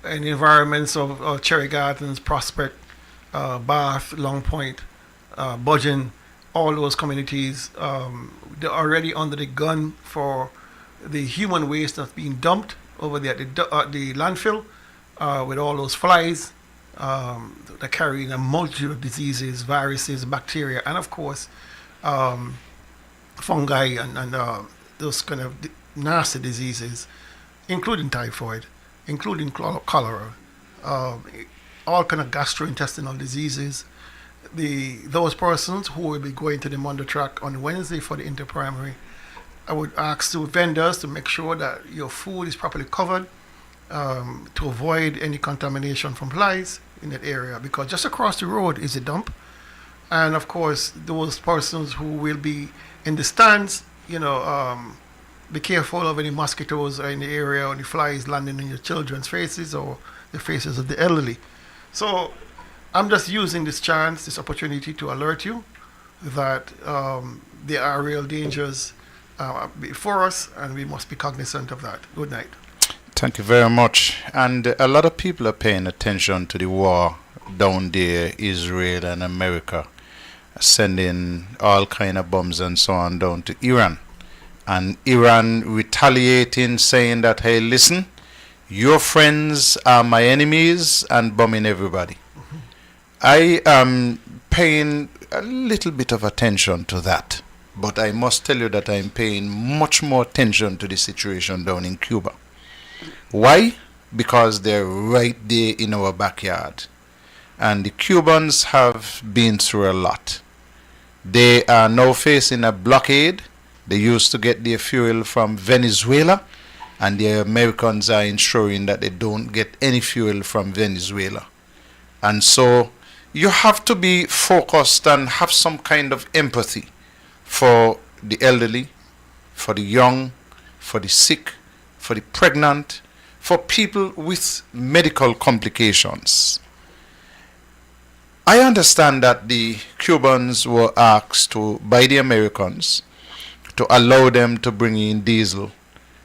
and environments of Cherry Gardens, Prospect, Bath, Long Point, Budgeon, all those communities. They're already under the gun for the human waste that's being dumped over there at the landfill, with all those flies. They're carrying a multitude of diseases, viruses, bacteria, and of course fungi and those kind of nasty diseases, including typhoid, including cholera, all kind of gastrointestinal diseases. Those persons who will be going to the Mondo track on Wednesday for the interprimary, I would ask the vendors to make sure that your food is properly covered, to avoid any contamination from flies in that area, because just across the road is a dump. And of course, those persons who will be in the stands, be careful of any mosquitoes in the area or the flies landing on your children's faces or the faces of the elderly. So I'm just using this chance, this opportunity to alert you that there are real dangers before us, and we must be cognizant of that. Good night. Thank you very much. And a lot of people are paying attention to the war down there, Israel and America, sending all kind of bombs and so on down to Iran. And Iran retaliating, saying that, hey, listen, your friends are my enemies, and bombing everybody. I am paying a little bit of attention to that. But I must tell you that I'm paying much more attention to the situation down in Cuba. Why? Because they're right there in our backyard. And the Cubans have been through a lot. They are now facing a blockade. They used to get their fuel from Venezuela, and the Americans are ensuring that they don't get any fuel from Venezuela. And so you have to be focused and have some kind of empathy for the elderly, for the young, for the sick, for the pregnant, for people with medical complications. I understand that the Cubans were asked by the Americans to allow them to bring in diesel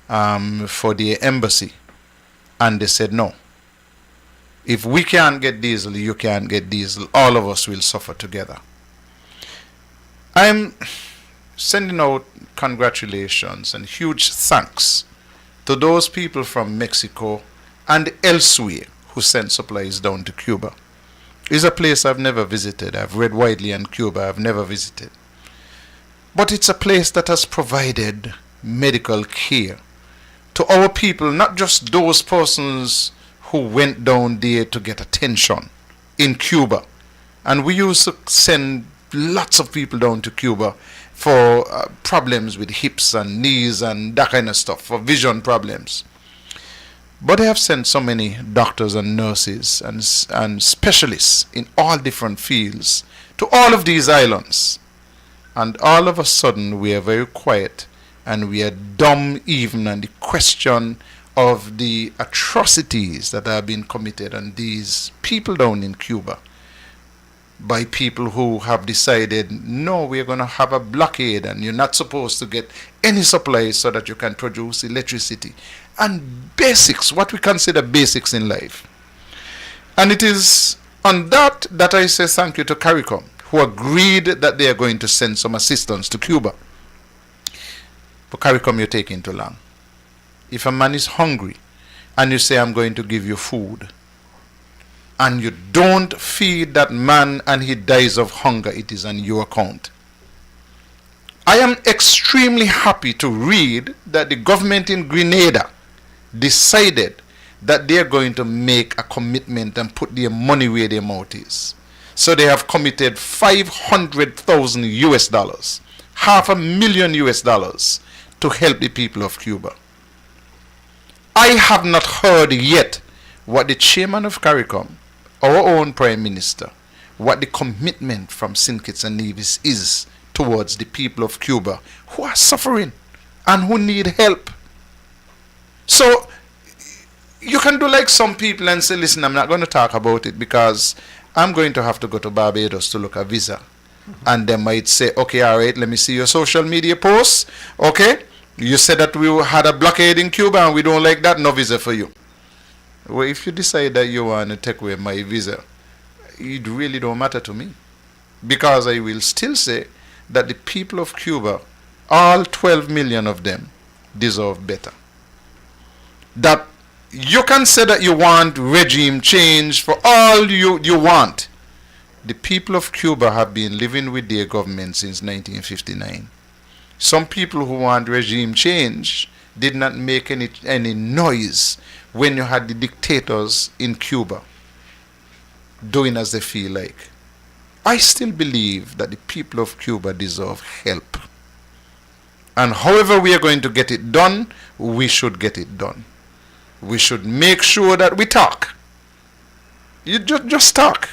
for the embassy, and they said no. If we can't get diesel, you can't get diesel. All of us will suffer together. I'm sending out congratulations and huge thanks to those people from Mexico and elsewhere who sent supplies down to Cuba. It's a place I've never visited. I've read widely on Cuba. I've never visited. But it's a place that has provided medical care to our people, not just those persons who went down there to get attention in Cuba. And we used to send lots of people down to Cuba for problems with hips and knees and that kind of stuff, for vision problems. But they have sent so many doctors and nurses and specialists in all different fields to all of these islands. And all of a sudden we are very quiet and we are dumb even on the question of the atrocities that have been committed on these people down in Cuba by people who have decided, no, we're going to have a blockade and you're not supposed to get any supplies so that you can produce electricity. And basics, what we consider basics in life. And it is on that I say thank you to CARICOM, who agreed that they are going to send some assistance to Cuba. But CARICOM, you're taking too long. If a man is hungry and you say, I'm going to give you food, and you don't feed that man and he dies of hunger, it is on your account. I am extremely happy to read that the government in Grenada decided that they are going to make a commitment and put their money where their mouth is. So they have committed $500,000 US, $500,000 US, to help the people of Cuba. I have not heard yet what the chairman of CARICOM, our own Prime Minister, what the commitment from St. Kitts and Nevis is towards the people of Cuba who are suffering and who need help. So you can do like some people and say, listen, I'm not going to talk about it because I'm going to have to go to Barbados to look at visa. And they might say, okay, all right, let me see your social media posts. Okay, you said that we had a blockade in Cuba and we don't like that, no visa for you. Well, if you decide that you want to take away my visa, it really don't matter to me. Because I will still say that the people of Cuba, all 12 million of them, deserve better. That you can say that you want regime change for all you want. The people of Cuba have been living with their government since 1959. Some people who want regime change did not make any noise when you had the dictators in Cuba doing as they feel like. I still believe that the people of Cuba deserve help. And however we are going to get it done, we should get it done. We should make sure that we talk. You just talk.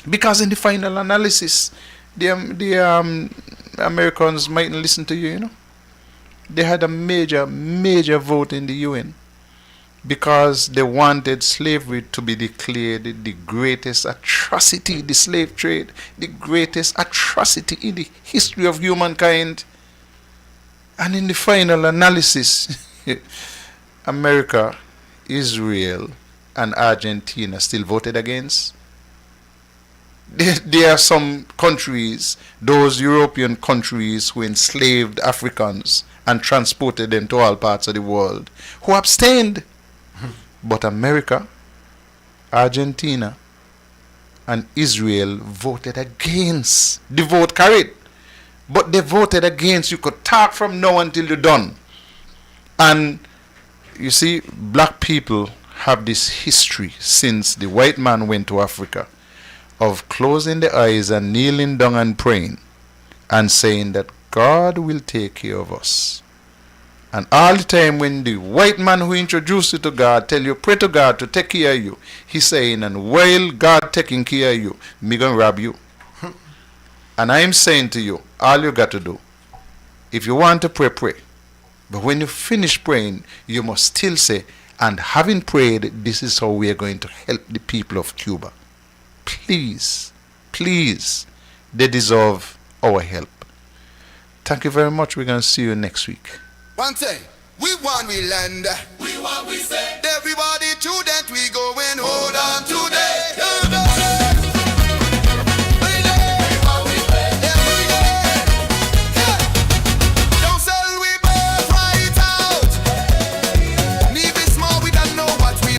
Because in the final analysis, the Americans mightn't listen to you, you know. They had a major vote in the UN because they wanted slavery to be declared the greatest atrocity, the slave trade, the greatest atrocity in the history of humankind. And in the final analysis, America, Israel, and Argentina still voted against. There are some countries, those European countries who enslaved Africans and transported them to all parts of the world, who abstained. But America, Argentina, and Israel voted against. The vote carried. But they voted against. You could talk from now until you're done. And you see, black people have this history since the white man went to Africa of closing the eyes and kneeling down and praying and saying that God will take care of us. And all the time when the white man who introduced you to God tell you pray to God to take care of you, he's saying, and while God taking care of you, me gonna rob you. And I'm saying to you, all you got to do, if you want to pray, pray. But when you finish praying, you must still say, and having prayed, this is how we are going to help the people of Cuba. Please, please, they deserve our help. Thank you very much. We're going to see you next week. One thing, we want we land. We want we say. Everybody to